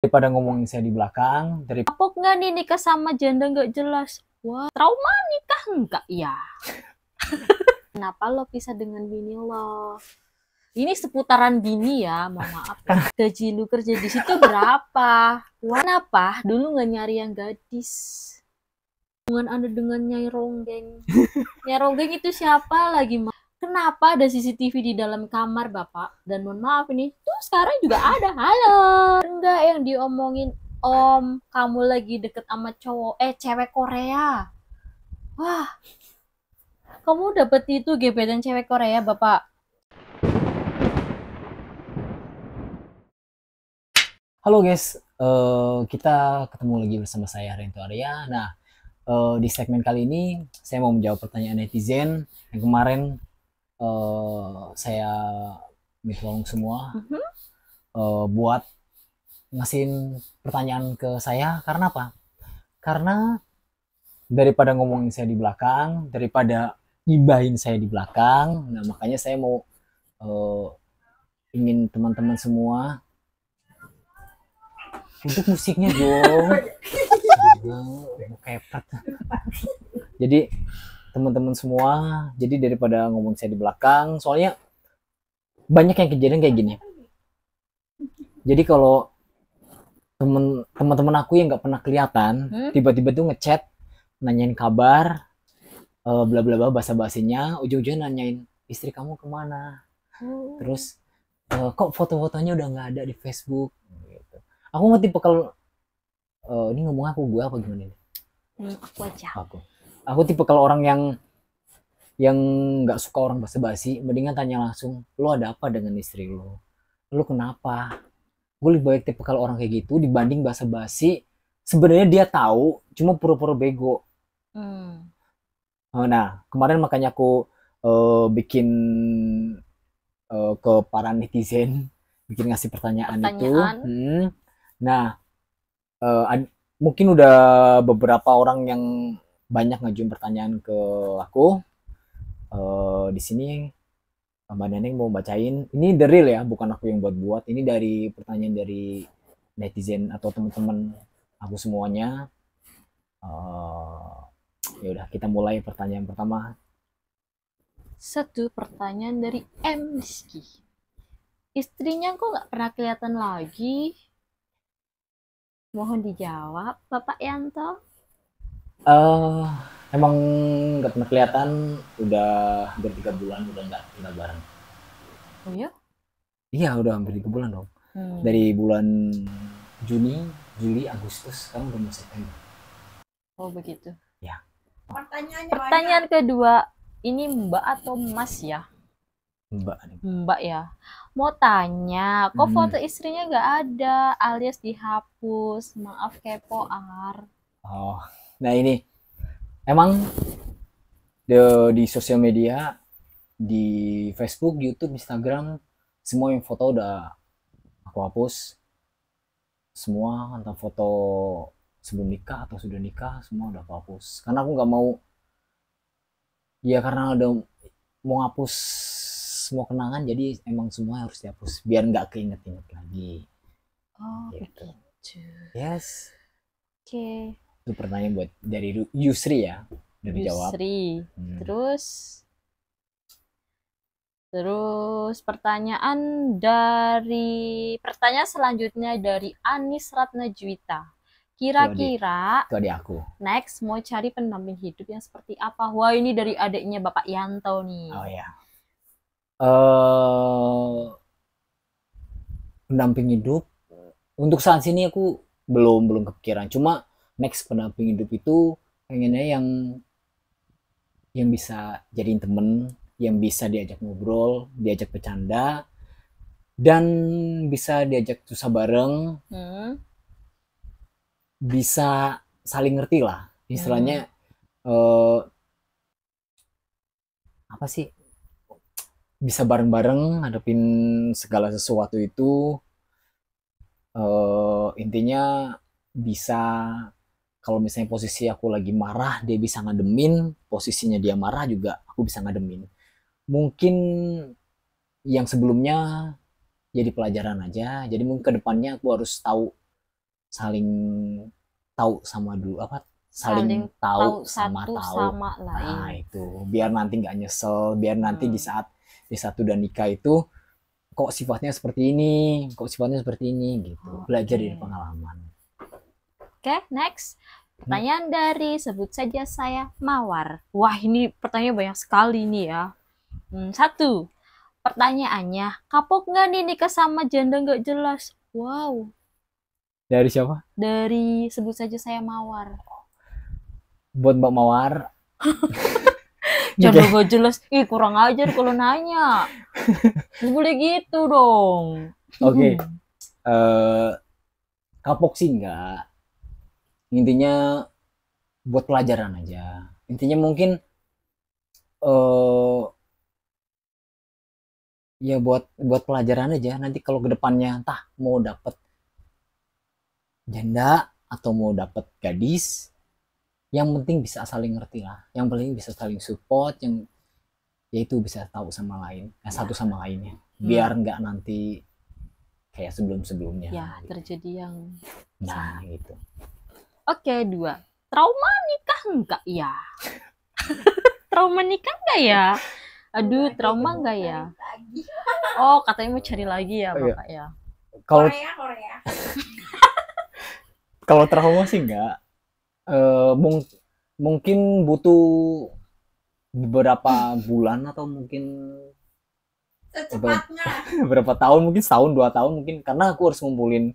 Daripada ngomongin saya di belakang, Kapok nggak nih nikah sama janda nggak jelas? Wah, trauma nikah enggak ya? Kenapa lo pisah dengan bini lo? Ini seputaran bini ya, mohon maaf ya. Gaji lu kerja di situ berapa? Wah, kenapa dulu nggak nyari yang gadis? Hubungan Anda dengan Nyai Ronggeng. Nyai Ronggeng itu siapa lagi? Kenapa ada CCTV di dalam kamar, Bapak? Dan mohon maaf ini, tuh sekarang juga ada. Halo. Enggak yang diomongin Om, kamu lagi deket sama cewek Korea. Wah, kamu dapet itu gebetan cewek Korea, Bapak? halo guys, kita ketemu lagi bersama saya Rento Arya. Nah, di segmen kali ini saya mau menjawab pertanyaan netizen yang kemarin saya minta tolong semua buat ngasihin pertanyaan ke saya. Karena apa? Karena daripada ngomongin saya di belakang, daripada gibahin saya di belakang, nah makanya saya mau eh, ingin teman-teman semua untuk musiknya dong. Kepet. Jadi teman-teman semua, jadi daripada ngomong saya di belakang, soalnya banyak yang kejadian kayak gini. Jadi kalau teman-teman aku yang nggak pernah kelihatan, tiba-tiba tuh ngechat, nanyain kabar, bla bla bla, basa-basinya, ujung-ujungnya nanyain istri kamu kemana, terus kok foto-fotonya udah nggak ada di Facebook. Gitu. Aku nggak tipe kalau ini ngomong aku gue apa gimana nih? Aku aja. Aku tipe kalau orang yang nggak suka orang basa-basi, mendingan tanya langsung, lo ada apa dengan istri lo kenapa? Gue lebih baik tipe kalau orang kayak gitu dibanding basa-basi. Sebenarnya dia tahu, cuma pura-pura bego. Nah, kemarin makanya aku bikin ke para netizen, bikin ngasih pertanyaan itu. Nah, mungkin udah beberapa orang yang banyak ngajuin pertanyaan ke aku. Di sini Mbak Neneng mau bacain. Ini the real ya, bukan aku yang buat-buat. Ini dari pertanyaan dari netizen atau teman-teman aku semuanya. Ya udah, kita mulai pertanyaan pertama. Satu pertanyaan dari M. Rizky. Istrinya kok nggak pernah kelihatan lagi? Mohon dijawab, Bapak Yanto. Emang nggak pernah kelihatan, udah hampir 3 bulan udah nggak tinggal bareng. Oh ya? Iya, udah hampir 3 bulan dong. Dari bulan Juni, Juli, Agustus, sekarang udah mau September. Oh begitu. Ya. Pertanyaan kedua, ini Mbak atau Mas ya? Mbak Ya. Mau tanya, kok foto istrinya nggak ada alias dihapus? Maaf kepoar. Oh, nah ini emang di sosial media, di Facebook, di YouTube, Instagram, semua yang foto udah aku hapus. Semua tentang foto sebelum nikah atau sudah nikah, semua udah aku hapus. Karena aku nggak mau, ya karena udah mau hapus semua kenangan, jadi emang semua harus dihapus biar nggak keinget-inget lagi. Oh gitu. Yes. Oke. Itu pertanyaan buat dari Yusri ya, udah dijawab. Yusri. Terus pertanyaan selanjutnya dari Anis Ratnajuwita. Kira-kira itu adik aku. Next mau cari pendamping hidup yang seperti apa? Wah, ini dari adiknya Bapak Yanto nih. Oh ya. Pendamping hidup untuk saat ini aku belum kepikiran. Cuma next pendamping hidup itu pengennya yang bisa jadiin temen, yang bisa diajak ngobrol, diajak bercanda, dan bisa diajak susah bareng, bisa saling ngerti lah. Istilahnya apa sih? Bisa bareng-bareng ngadepin segala sesuatu itu. Intinya bisa, kalau misalnya posisi aku lagi marah, dia bisa ngademin. Posisinya dia marah juga aku bisa ngademin. Mungkin yang sebelumnya jadi pelajaran aja, jadi mungkin kedepannya aku harus tahu saling tahu sama dulu apa Saling saling tahu sama satu tahu. sama Nah lain. itu biar nanti nggak nyesel, biar nanti di saat udah nikah itu kok sifatnya seperti ini, kok sifatnya seperti ini gitu. Belajar dari pengalaman. Oke, next. Pertanyaan dari sebut saja saya Mawar. Wah, ini pertanyaan banyak sekali nih ya. Satu, pertanyaannya, kapok nggak nih nikah sama janda nggak jelas? Wow, Dari siapa? dari sebut saja saya Mawar. Buat Mbak Mawar. Janda nggak jelas, ih kurang ajar kalau nanya. Nggak boleh gitu dong. Oke. Kapok sih enggak. Intinya buat pelajaran aja. Intinya mungkin ya buat pelajaran aja. Nanti kalau kedepannya entah mau dapet janda atau mau dapet gadis, yang penting bisa saling ngerti lah. Yang penting bisa saling support, yang yaitu bisa tahu sama lain, satu sama lainnya. Biar nggak nanti kayak sebelum-sebelumnya. Ya, terjadi yang nah gitu. Oke, 2. Trauma nikah enggak ya? Trauma nikah enggak ya? Aduh, trauma enggak ya? Oh, katanya mau cari lagi ya, Bapak ya. Kalau kalau trauma sih enggak. Mungkin butuh beberapa bulan atau mungkin secepatnya berapa tahun, mungkin setahun 2 tahun mungkin, karena aku harus ngumpulin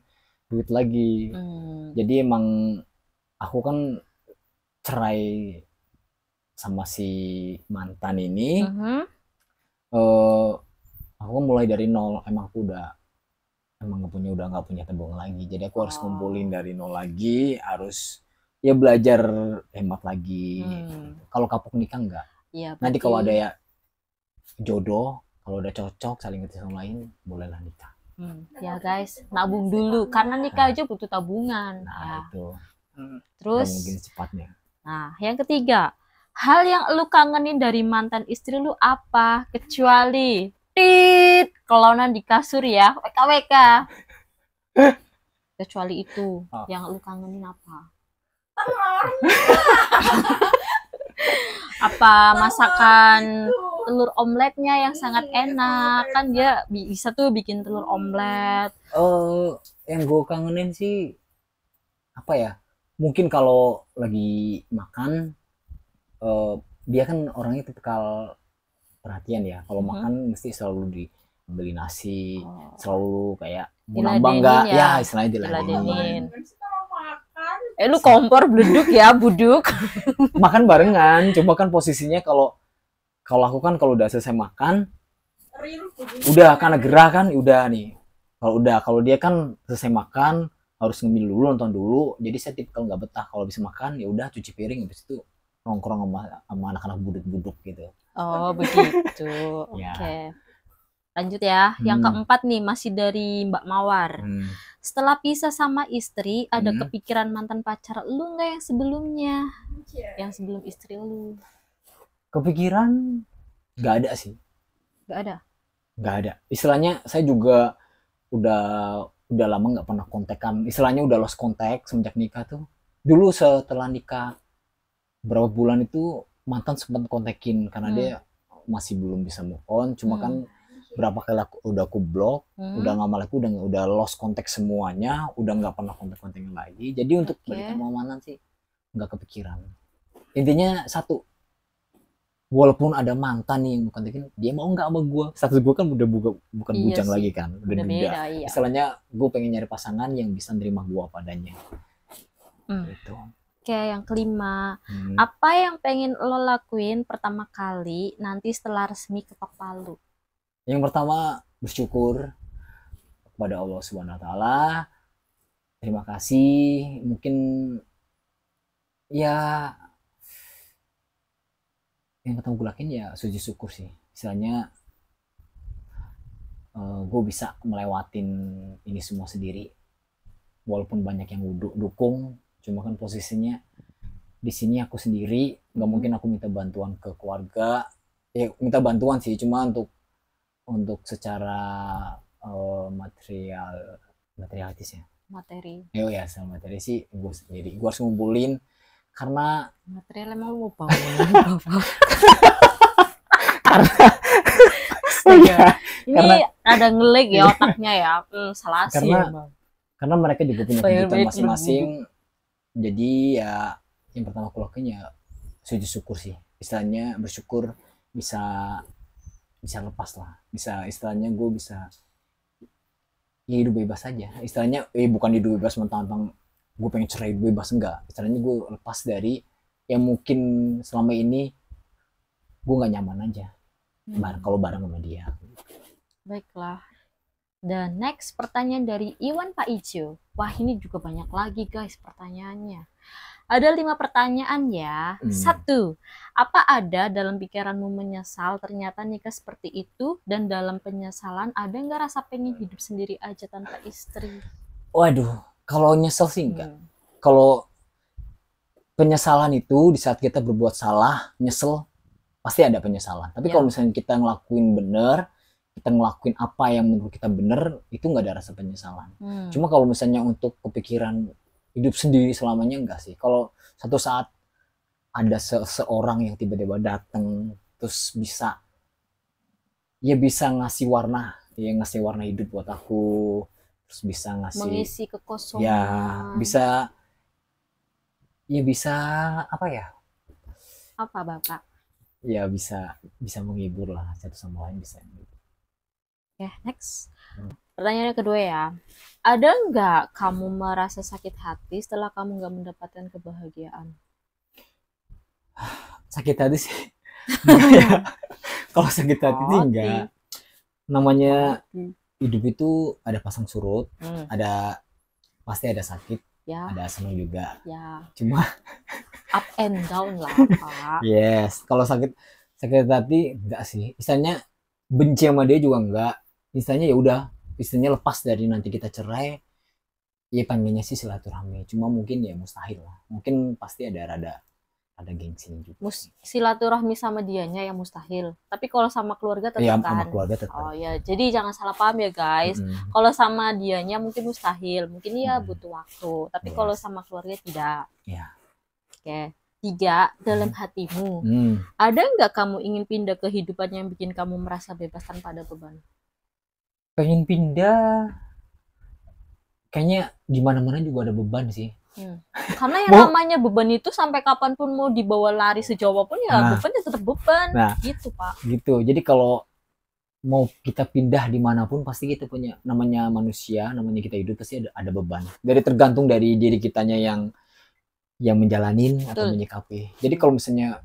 duit lagi. Jadi emang aku kan cerai sama si mantan ini. Aku kan mulai dari nol, emang aku emang nggak punya tabungan lagi, jadi aku harus ngumpulin dari nol lagi, harus ya belajar hemat lagi. Kalau kapok nikah enggak ya, nanti kalau ada ya jodoh, kalau udah cocok saling ngerti sama lain, bolehlah nikah. Ya guys, nabung dulu karena nikah aja butuh tabungan. Nah ya. Itu terus mungkin secepatnya. Nah, yang ketiga, hal yang lu kangenin dari mantan istri lu apa? Kecuali kelonan di kasur ya, WKWK. Kecuali itu, yang lu kangenin apa? Apa masakan telur omeletnya yang sangat enak? Kan dia bisa tuh bikin telur omelet. Yang gue kangenin sih apa ya? Mungkin kalau lagi makan, dia kan orangnya tipikal perhatian ya. Kalau makan mesti selalu dibeli nasi, selalu kayak mau nambah enggak ya, istilahnya diladenin. Lu kompor bleduk ya, buduk. Makan barengan, coba kan posisinya kalau aku kan kalau udah selesai makan, udah karena gerah kan, udah nih. Kalau dia kan selesai makan harus ngemil dulu, nonton dulu. Jadi saya tipikal nggak betah kalau bisa makan, ya udah cuci piring, habis itu nongkrong sama anak-anak buduk-buduk gitu. Oh begitu. Oke. Lanjut ya. Yang keempat nih, masih dari Mbak Mawar. Setelah pisah sama istri, ada kepikiran mantan pacar lu nggak yang sebelumnya? Yang sebelum istri lu? Kepikiran? Nggak ada sih. Nggak ada? Nggak ada. Istilahnya saya juga udah lama nggak pernah kontekan. Istilahnya udah lost contact semenjak nikah tuh. Dulu setelah nikah berapa bulan itu mantan sempat kontekin karena dia masih belum bisa move on. Cuma kan berapa kali aku blok, udah lama lagi udah lost contact semuanya, udah nggak pernah kontak-kontakin lagi. Jadi untuk balik sama mantan sih nggak kepikiran. Intinya satu, walaupun ada mantan nih yang kontakin, dia mau nggak sama gue? Status gue kan udah bukan bujang lagi kan, udah beda. Iya. Istilahnya gue pengen nyari pasangan yang bisa nerima gue padanya. Gitu. Oke, yang kelima, apa yang pengen lo lakuin pertama kali nanti setelah resmi ketok palu? Yang pertama, bersyukur kepada Allah Subhanahu wa taala. Terima kasih. Mungkin ya yang pertama gue lakuin ya sujud syukur sih. Istilahnya gue bisa melewatin ini semua sendiri. Walaupun banyak yang dukung, cuma kan posisinya di sini aku sendiri, nggak mungkin aku minta bantuan ke keluarga. Ya minta bantuan sih, cuma untuk secara materialisnya materi. Ya sama materi sih gue sendiri. Gue harus ngumpulin karena Material emang lu mau bawa. Iya, Ini karena- ada ngelag ya otaknya ya. Salah sih Karena- emang. karena mereka juga punya Bayar kebutuhan baik masing-masing. Jadi ya yang pertama aku lakuin ya sujud syukur sih. Istilahnya bersyukur bisa lepas lah. Bisa istilahnya gue bisa ya hidup bebas aja. Istilahnya bukan hidup bebas mentang-mentang gue pengen cerai bebas, enggak. Istilahnya gue lepas dari yang mungkin selama ini gue nggak nyaman aja kalau bareng sama dia. Baiklah. Dan next pertanyaan dari Iwan Pak Ijo. Wah, ini juga banyak lagi guys pertanyaannya. Ada 5 pertanyaan ya. 1. Apa ada dalam pikiranmu menyesal ternyata nikah seperti itu? Dan dalam penyesalan ada nggak rasa pengen hidup sendiri aja tanpa istri? Waduh, kalau nyesel sih enggak. Kalau penyesalan itu di saat kita berbuat salah, nyesel, pasti ada penyesalan. Tapi kalau misalnya kita ngelakuin bener, kita ngelakuin apa yang menurut kita bener, itu nggak ada rasa penyesalan. Cuma kalau misalnya untuk kepikiran hidup sendiri selamanya, enggak sih. Kalau satu saat ada seseorang yang tiba-tiba datang terus bisa ngasih warna hidup buat aku, terus bisa ngasih mengisi kekosongan. bisa apa ya? Apa Bapak? Ya bisa menghibur lah, satu sama lain bisa. Oke, next. Pertanyaan kedua ya. Ada nggak kamu merasa sakit hati setelah kamu nggak mendapatkan kebahagiaan? Sakit hati sih. Kalau sakit hati sih enggak. Namanya hidup itu ada pasang surut, pasti ada sakit, ada senang juga. Cuma up and down lah, Pak. Yes, kalau sakit hati enggak sih. Istilahnya benci sama dia juga enggak. Istilahnya ya udah, istilahnya lepas dari nanti kita cerai. Ya pengennya sih silaturahmi. Cuma mungkin ya mustahil lah. Mungkin pasti ada gengsinya juga. Silaturahmi sama dianya yang mustahil. Tapi kalau sama keluarga tetap ya, kan. Sama keluarga tetap. Oh ya, jadi jangan salah paham ya guys. Kalau sama dianya mungkin mustahil, mungkin ya butuh waktu. Tapi kalau sama keluarga tidak. Ya. Oke. 3, dalam hatimu. Ada nggak kamu ingin pindah ke kehidupan yang bikin kamu merasa bebas tanpa ada beban? Pengen pindah, kayaknya di mana-mana juga ada beban sih. Karena yang namanya beban itu sampai kapanpun mau dibawa lari sejauh pun ya beban ya tetap beban. Gitu Pak. Gitu. Jadi kalau mau kita pindah dimanapun pasti kita punya, namanya manusia, namanya kita hidup pasti ada beban. Tergantung dari diri kitanya yang menjalanin atau menyikapi. Jadi kalau misalnya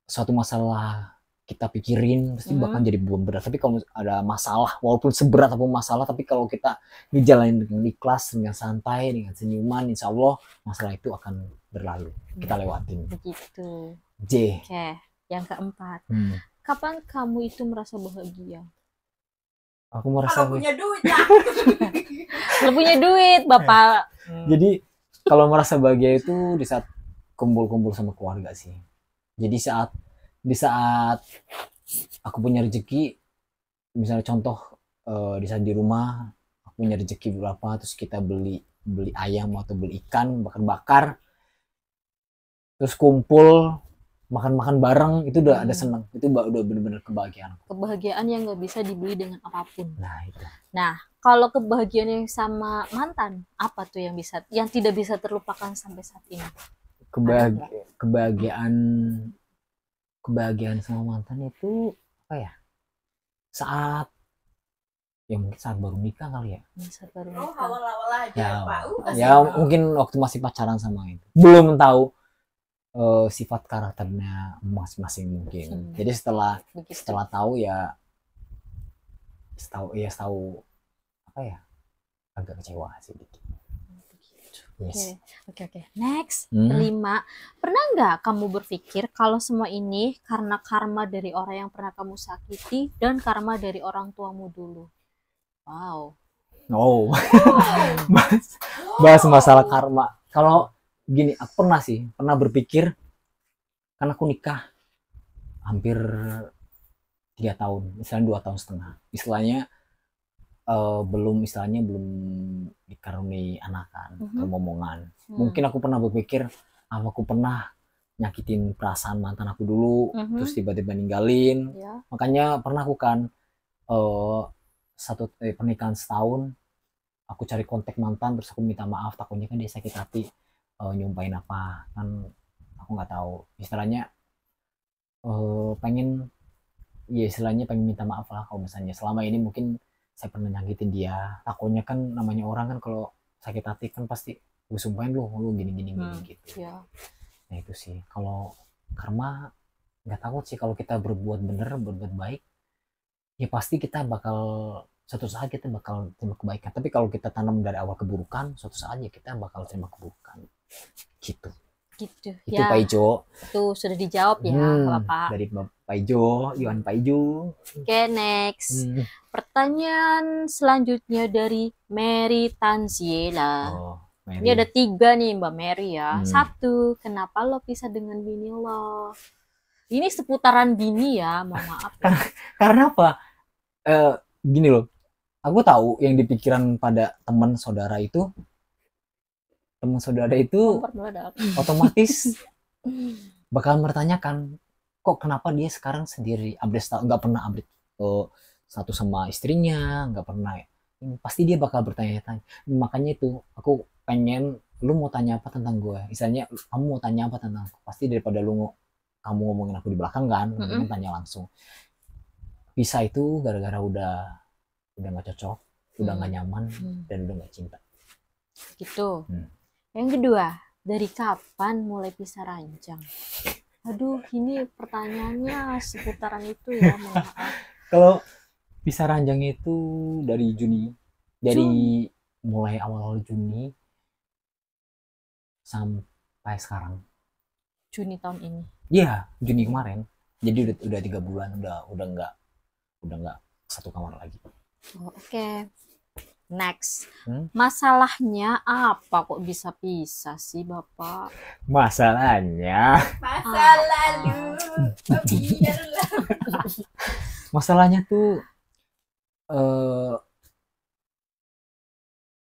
suatu masalah kita pikirin pasti bakal jadi beban berat. Tapi kalau ada masalah, walaupun seberat apapun masalah, tapi kalau kita ngejalanin dengan ikhlas, dengan santai, dengan senyuman, insya Allah masalah itu akan berlalu. Kita lewatin. Begitu. J. Oke, yang keempat. Kapan kamu itu merasa bahagia? Aku merasa kalau punya duit ya. Kalau punya duit, Bapak. Jadi kalau merasa bahagia itu di saat kumpul-kumpul sama keluarga sih. Jadi di saat aku punya rezeki, misalnya contoh di saat di rumah aku punya rezeki berapa, terus kita beli ayam atau beli ikan bakar, terus kumpul makan bareng, itu udah ada senang, itu udah benar-benar kebahagiaan yang nggak bisa dibeli dengan apapun. Nah itu. Nah kalau kebahagiaan yang sama mantan, apa tuh yang tidak bisa terlupakan sampai saat ini? Kebahagiaan sama mantan itu apa ya? Mungkin saat baru nikah kali ya. Saat baru nikah. Awal-awal aja, Pak. Mungkin waktu masih pacaran sama itu. Belum tahu sifat karakternya masing-masing mungkin. Jadi setelah tahu ya apa ya? Agak kecewa sih dikit. Yes. Oke. Next, 5. Pernah nggak kamu berpikir kalau semua ini karena karma dari orang yang pernah kamu sakiti dan karma dari orang tuamu dulu? Wow. Bahas masalah karma. Kalau gini, aku pernah berpikir, karena aku nikah hampir 3 tahun, misalnya 2 tahun setengah. Istilahnya belum istilahnya belum dikaruniai anak kan, Mhm. omongan. Hmm. Mungkin aku pernah berpikir, apa aku pernah nyakitin perasaan mantan aku dulu, Mhm. terus tiba-tiba ninggalin. Ya. Makanya pernah aku kan pernikahan setahun, aku cari kontak mantan, terus aku minta maaf, takutnya kan dia sakit hati, nyumpain apa kan, aku nggak tahu. Istilahnya pengen, ya istilahnya pengen minta maaf lah kalau misalnya selama ini mungkin saya pernah nyakitin dia. Takutnya kan namanya orang kan kalau sakit hati kan pasti gue sumpahin lu gini gini gini gitu. Ya. Nah itu sih, kalau karma nggak takut sih, kalau kita berbuat bener, berbuat baik, ya pasti kita bakal, suatu saat kita bakal terima kebaikan. Tapi kalau kita tanam dari awal keburukan, suatu saat ya kita bakal terima keburukan gitu. Gitu. Itu Ya, Pak Ijo. itu sudah dijawab ya, Bapak. Dari Pak Ijo, Iwan Pak Ijo. Oke, next. Pertanyaan selanjutnya dari Mary Tanziela. Ini ada 3 nih Mbak Mary ya. 1, kenapa lo pisah dengan bini lo? Ini seputaran bini ya, mohon maaf. Karena apa? Gini loh, aku tahu yang di pikiran pada teman saudara itu otomatis bakal bertanyakan, kok kenapa dia sekarang sendiri, update nggak pernah update satu sama istrinya, nggak pernah. Pasti dia bakal bertanya-tanya. Makanya itu aku pengen, lu mau tanya apa tentang gue, misalnya kamu mau tanya apa tentang aku, pasti daripada kamu ngomongin aku di belakang kan, mendingan tanya langsung. Pisah itu gara-gara udah nggak cocok, udah nggak nyaman, dan udah nggak cinta gitu. Yang kedua, dari kapan mulai pisah ranjang? Aduh, ini pertanyaannya seputaran itu ya, mohon maaf. Kalau pisah ranjang itu dari Juni, dari mulai awal Juni sampai sekarang. Juni tahun ini. Iya, Juni kemarin. Jadi udah 3 bulan, udah nggak satu kamar lagi. Oke. Next. Masalahnya apa kok bisa pisah sih, Bapak? Masalahnya. Masa lalu. Biarlah. Masalahnya tuh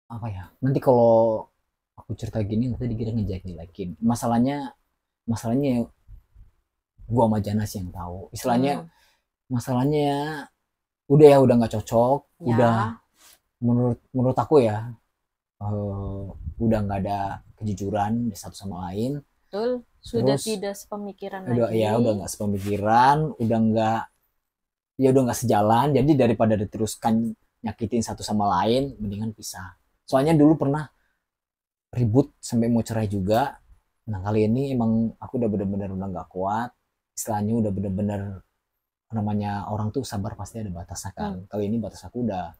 apa ya? Nanti kalau aku cerita gini nanti dikira ngejelek-jelekin. Masalahnya gua sama Janas yang tahu. Istilahnya masalahnya udah nggak cocok, ya. Udah menurut aku ya, udah nggak ada kejujuran satu sama lain. Betul. Sudah terus, tidak sepemikiran udah, lagi. Ya udah nggak sepemikiran, udah nggak sejalan. Jadi daripada diteruskan nyakitin satu sama lain, mendingan pisah. Soalnya dulu pernah ribut sampai mau cerai juga. Nah kali ini emang aku udah bener-bener udah nggak kuat. Istilahnya udah bener-bener, namanya orang tuh sabar pasti ada batasnya kan. Kali ini batas aku udah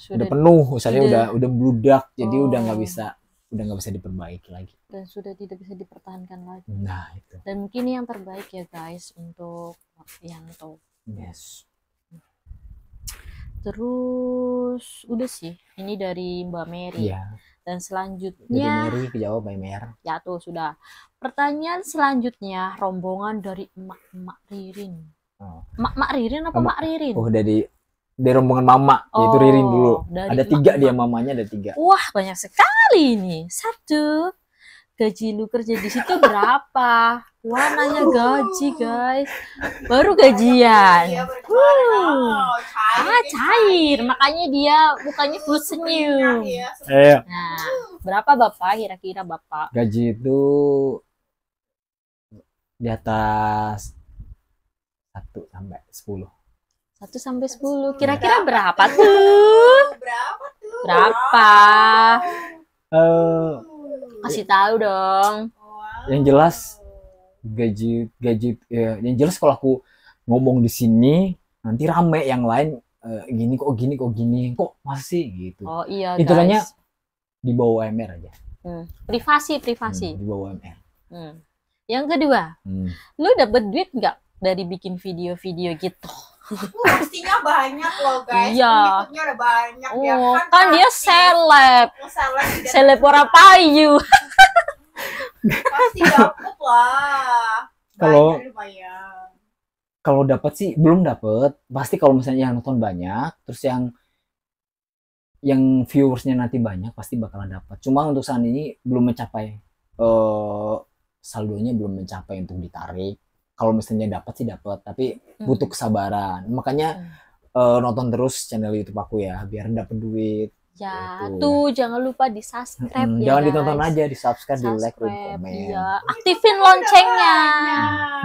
penuh, misalnya udah bludak, jadi udah nggak bisa diperbaiki lagi. Dan sudah tidak bisa dipertahankan lagi. Nah itu. Dan mungkin yang terbaik ya guys untuk Yanto. Yes. Terus udah sih, ini dari Mbak Mary. Iya. Dan selanjutnya dari Mary kejawab by Mer. Ya tuh sudah. Pertanyaan selanjutnya rombongan dari emak Ririn. Mak Ririn apa Mak Ririn? Oh dari rombongan mama, yaitu Ririn dulu. Ada 3 dia, mamanya ada 3. Wah banyak sekali nih. 1, gaji lu kerja di situ berapa? Wah nanya gaji guys, baru gajian. Cair, makanya dia mukanya full senyum. Nah, berapa Bapak kira-kira Bapak? Gaji itu di atas 1 sampai 10. 1 sampai 10, kira-kira berapa tuh? Berapa? Kasih tahu dong. Yang jelas gaji ya, yang jelas kalau aku ngomong di sini nanti rame yang lain, gini kok masih gitu. Oh iya Itulah guys. Di bawah UMR aja. Privasi. Di bawah UMR. Yang kedua, lu dapet duit nggak dari bikin video-video gitu? Pastinya banyak loh guys. Iya. Pengikutnya udah banyak ya kan dia seleb orang payu. Pasti dapet lah. Kalau dapat sih belum dapat. Pasti kalau misalnya yang nonton banyak, terus yang yang viewersnya nanti banyak pasti bakalan dapat. Cuma untuk saat ini belum mencapai, saldonya belum mencapai untuk ditarik. Kalau misalnya dapat sih dapat, tapi butuh kesabaran. Makanya nonton terus channel YouTube aku ya, biar dapat duit. Ya, Gitu. tuh jangan lupa di subscribe ya Jangan guys. ditonton aja, di subscribe, di like, di Subscribe, komen. iya. Aktifin loncengnya.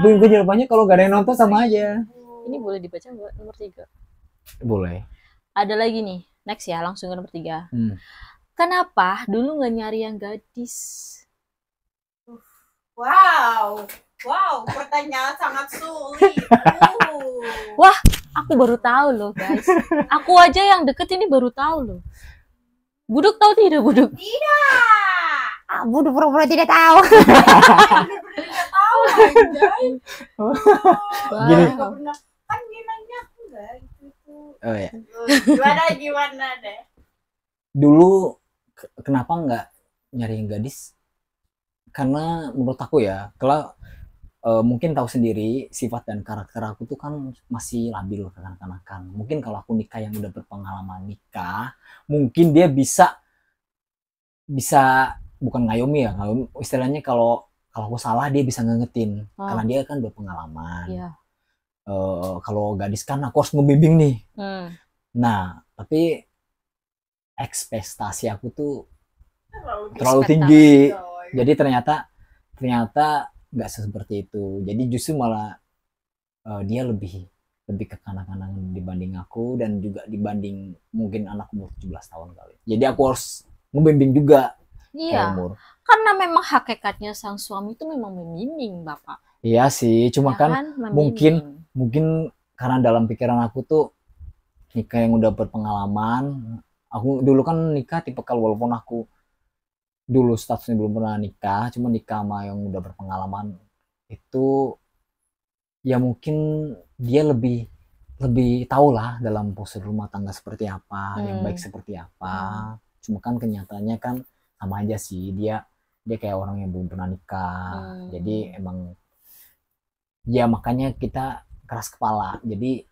Duit gue jawabannya kalau gak ada yang nonton sama aja. Ini boleh dibaca nggak nomor 3? Boleh. Ada lagi nih, next ya, langsung ke nomor 3. Kenapa dulu nggak nyari yang gadis? Wow, pertanyaan sangat sulit. Wah, aku baru tahu loh guys. Aku aja yang deket ini baru tahu loh. Buduk tahu tidak Buduk? Tidak. Buduk pura-pura tidak tahu. Bener-bener nggak tahu anjay. Gini. Nggak pernah. Kan dia nanya enggak gitu. Oh ya. Gimana deh? Dulu kenapa nggak nyari yang gadis? Karena menurut aku ya, kalau mungkin tahu sendiri sifat dan karakter aku tuh kan masih labil kekanak-kanakan. Mungkin kalau aku nikah yang udah berpengalaman nikah, mungkin dia bisa bukan ngayomi ya, ngayomi, istilahnya kalau aku salah dia bisa ngingetin karena dia kan berpengalaman. Iya. Kalau gadis kan aku harus membimbing nih. Nah, tapi ekspektasi aku tuh terlalu tinggi. Jadi ternyata nggak seperti itu. Jadi justru malah dia lebih kekanak-kanakan dibanding aku, dan juga dibanding mungkin anak umur 17 tahun kali. Jadi aku harus membimbing juga. Iya. Umur. Karena memang hakikatnya sang suami itu memang membimbing Bapak. Iya sih, cuma Ya kan membimbing. mungkin karena dalam pikiran aku tuh nikah yang udah berpengalaman. Aku dulu kan nikah tipikal, walaupun aku dulu statusnya belum pernah nikah, cuma nikah sama yang udah berpengalaman itu ya mungkin dia lebih tahu lah dalam prosedur rumah tangga seperti apa, yang baik seperti apa. Cuma kan kenyataannya kan sama aja sih, dia kayak orang yang belum pernah nikah. Jadi emang ya makanya kita keras kepala. Jadi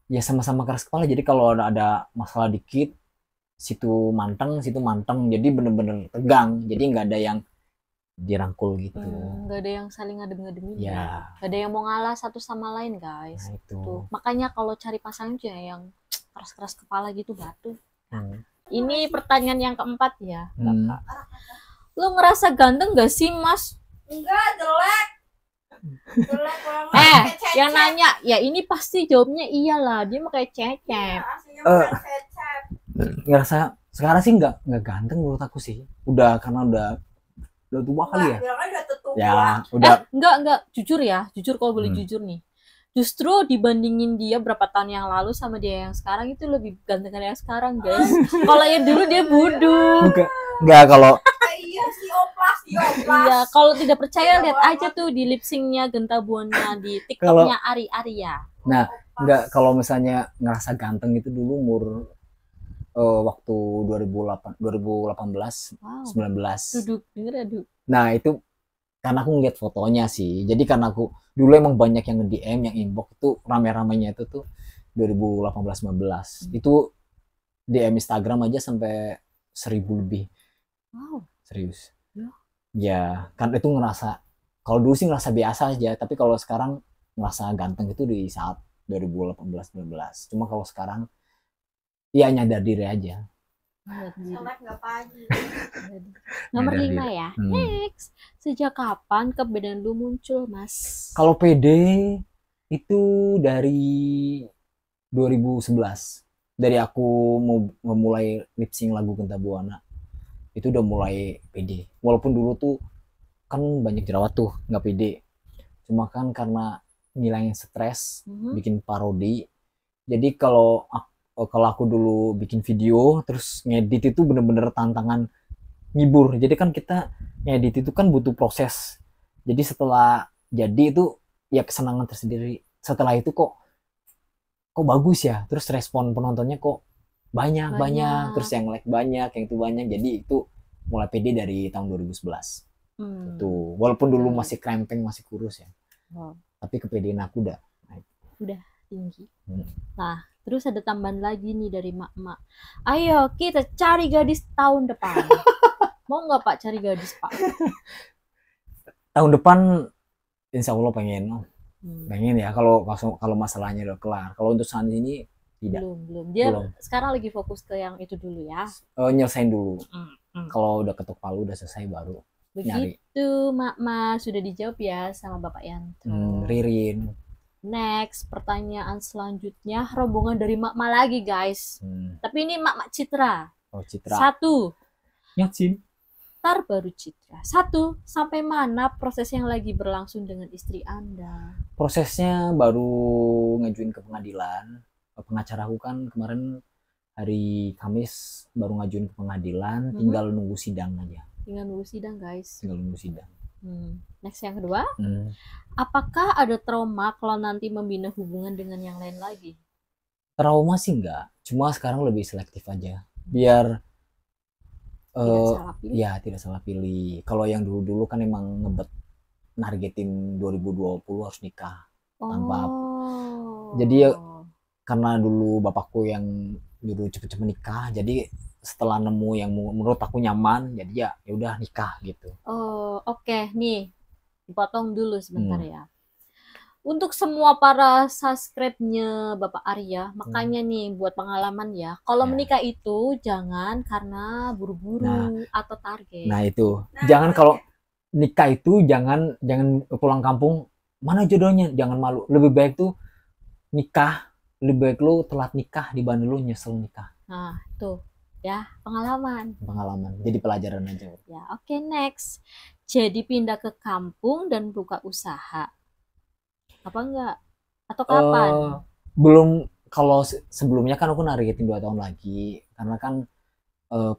ya sama-sama keras kepala. Jadi kalau ada masalah dikit, situ manteng, jadi bener-bener tegang. Jadi nggak ada yang dirangkul gitu. Nggak ada yang saling ngadem-ngademin. Ya. Nggak ada yang mau ngalah satu sama lain guys. Nah, itu. Tuh. Makanya kalau cari pasangan juga yang keras-keras kepala gitu batu. Ini pertanyaan yang keempat ya, Bapak. Lu ngerasa ganteng gak sih Mas? Enggak, jelek. Jelek banget. Yang nanya, ya ini pasti jawabnya iyalah. Dia mau kayak cecep. Ngerasa sekarang sih nggak ganteng menurut aku sih. Karena udah tua kali ya. Ya, udah. Enggak, jujur kalau boleh jujur nih. Justru dibandingin dia berapa tahun yang lalu sama dia yang sekarang itu lebih ganteng dari yang sekarang, guys. Kalau yang dulu dia bodoh. Enggak, kalau iya si oplas. Iya, kalau tidak percaya lihat aja tuh di lip sync-nya Genta Buana di TikTok-nya Ari Arya. Nah, enggak, kalau misalnya ngerasa ganteng itu dulu umur waktu 2018, 19. Duduk, denger ya, Duk. Nah, itu karena aku ngeliat fotonya sih. Jadi karena aku dulu emang banyak yang nge-DM, yang inbox itu rame-ramenya itu tuh 2018-19. Itu DM Instagram aja sampai 1000 lebih. Wow. Serius. Ya, kan itu ngerasa, kalau dulu sih ngerasa biasa aja, tapi kalau sekarang ngerasa ganteng itu di saat 2018-19. Cuma kalau sekarang ya nyadar diri aja. Nomor 5 ya. Next. Sejak kapan kepedean lu muncul, Mas? Kalau pede itu dari 2011. Dari aku mau memulai lip sync lagu Genta Buana. Itu udah mulai pede. Walaupun dulu tuh kan banyak jerawat tuh, nggak pede. Cuma kan karena ngilangin stres, bikin parodi. Jadi kalau aku dulu bikin video terus ngedit itu bener-bener tantangan ngibur. Jadi kan kita ngedit itu kan butuh proses. Jadi setelah jadi itu ya kesenangan tersendiri. Setelah itu kok bagus ya. Terus respon penontonnya kok banyak. Terus yang like banyak, yang itu banyak. Jadi itu mulai pede dari tahun 2011. Itu walaupun dulu masih krempeng, masih kurus ya. Tapi kepedean aku udah tinggi. Nah, Terus ada tambahan lagi nih dari mak-mak. Ayo kita cari gadis tahun depan. Mau nggak Pak cari gadis Pak? Tahun depan insya Allah pengen Hmm, ya, kalau masalahnya udah kelar. Kalau untuk saat ini tidak. belum. Dia Belum. sekarang lagi fokus ke yang itu dulu ya. Nyelesain dulu. Hmm. Kalau udah ketuk palu udah selesai baru nyari. Begitu mak-mak, sudah dijawab ya sama Bapak Yanto. Ririn. Next, pertanyaan selanjutnya rombongan dari mak-mak lagi guys. Tapi ini mak-mak Citra. Oh, Citra. 1. Nyatsin. Ntar baru Citra. 1. Sampai mana proses yang lagi berlangsung dengan istri Anda? Prosesnya baru ngajuin ke pengadilan. Pengacara aku kan kemarin hari Kamis baru ngajuin ke pengadilan, tinggal nunggu sidang aja. Tinggal nunggu sidang guys. Tinggal nunggu sidang. Next yang kedua, apakah ada trauma kalau nanti membina hubungan dengan yang lain lagi? Trauma sih enggak, cuma sekarang lebih selektif aja, biar Tidak salah pilih. ya tidak salah pilih. Kalau yang dulu-dulu kan emang ngebet nargetin 2020 harus nikah. Tanpa jadi ya, karena dulu bapakku yang dulu cepet-cepet nikah, jadi setelah nemu yang menurut aku nyaman, jadi ya udah nikah gitu. Oh, oke. Nih, dipotong dulu sebentar ya. Untuk semua para subscribe-nya Bapak Arya, makanya nih buat pengalaman ya, kalau menikah itu jangan karena buru-buru atau target. Nah itu, jangan kalau nikah itu jangan pulang kampung, mana jodohnya, jangan malu. Lebih baik tuh nikah, lebih baik lu telat nikah dibanding lu nyesel nikah. Nah, tuh ya, pengalaman. Jadi pelajaran aja. Ya, oke, next. Jadi pindah ke kampung dan buka usaha. Apa enggak? Atau kapan? Belum, kalau sebelumnya kan aku nargetin 2 tahun lagi, karena kan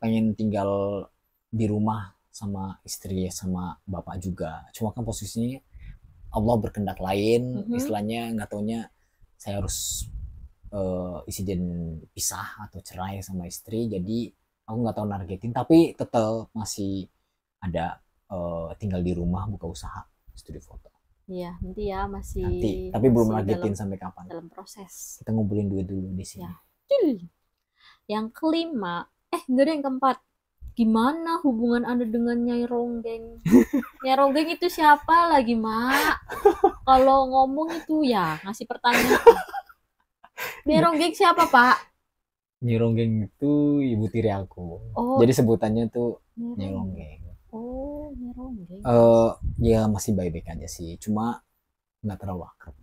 pengen tinggal di rumah sama istri sama bapak juga. Cuma kan posisinya Allah berkehendak lain, istilahnya nggak taunya saya harus insiden pisah atau cerai sama istri, jadi aku nggak tahu nargetin, tapi tetap masih ada tinggal di rumah buka usaha studi foto. Iya, nanti ya masih. Nanti, tapi belum nargetin sampai kapan. Dalam proses. Kita ngumpulin duit dulu di sini. Ya. Yang kelima, enggak ada yang keempat. Gimana hubungan Anda dengan Nyai Ronggeng? Nyai Ronggeng itu siapa lagi, Mak? Kalau ngomong itu ya ngasih pertanyaan. Nyai Ronggeng siapa, Pak? Nyai Ronggeng itu ibu tiri aku. Oh. Jadi sebutannya tuh Nyai Ronggeng. Oh, Nyai Ronggeng. Ya masih baik-baik aja sih, cuma nggak terlalu akrab.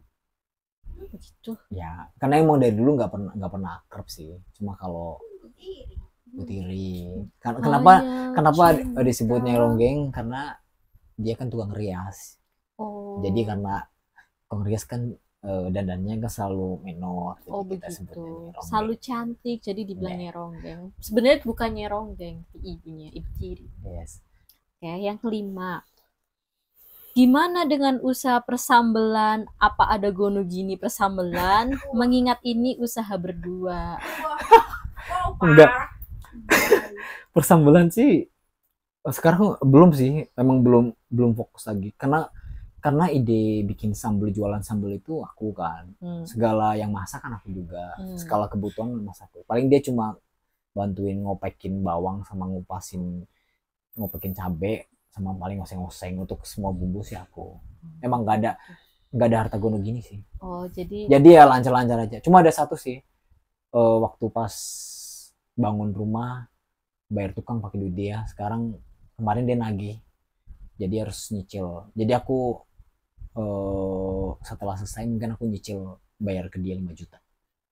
Begitu. Ya, karena emang dari dulu nggak pernah akrab sih. Cuma kalau ibu tiri. Kenapa disebut Nyai Ronggeng? Karena dia kan tukang rias. Oh. Jadi karena tukang rias kan dandannya kan selalu menor. Oh begitu. Selalu cantik, jadi dibilang Nyai Ronggeng. Sebenarnya bukan Nyai Ronggeng, ibunya, ibu tiri. Yes. Oke, yang kelima. Gimana dengan usaha persambelan? Apa ada gono gini persambelan? Mengingat ini usaha berdua. Enggak. Persambelan sih sekarang belum sih, emang belum fokus lagi. Karena ide bikin sambal, jualan sambal itu aku kan. Segala yang masak kan aku juga. Segala kebutuhan masak aku. Paling dia cuma bantuin ngopekin bawang sama ngopekin cabe sama paling oseng-oseng. Untuk semua bumbu sih aku. Emang nggak ada harta gono gini sih. Oh, jadi ya lancar-lancar aja. Cuma ada satu sih, waktu pas bangun rumah bayar tukang pakai duit dia. Sekarang kemarin dia nagih, jadi harus nyicil. Jadi aku setelah selesai mungkin aku nyicil bayar ke dia 5 juta.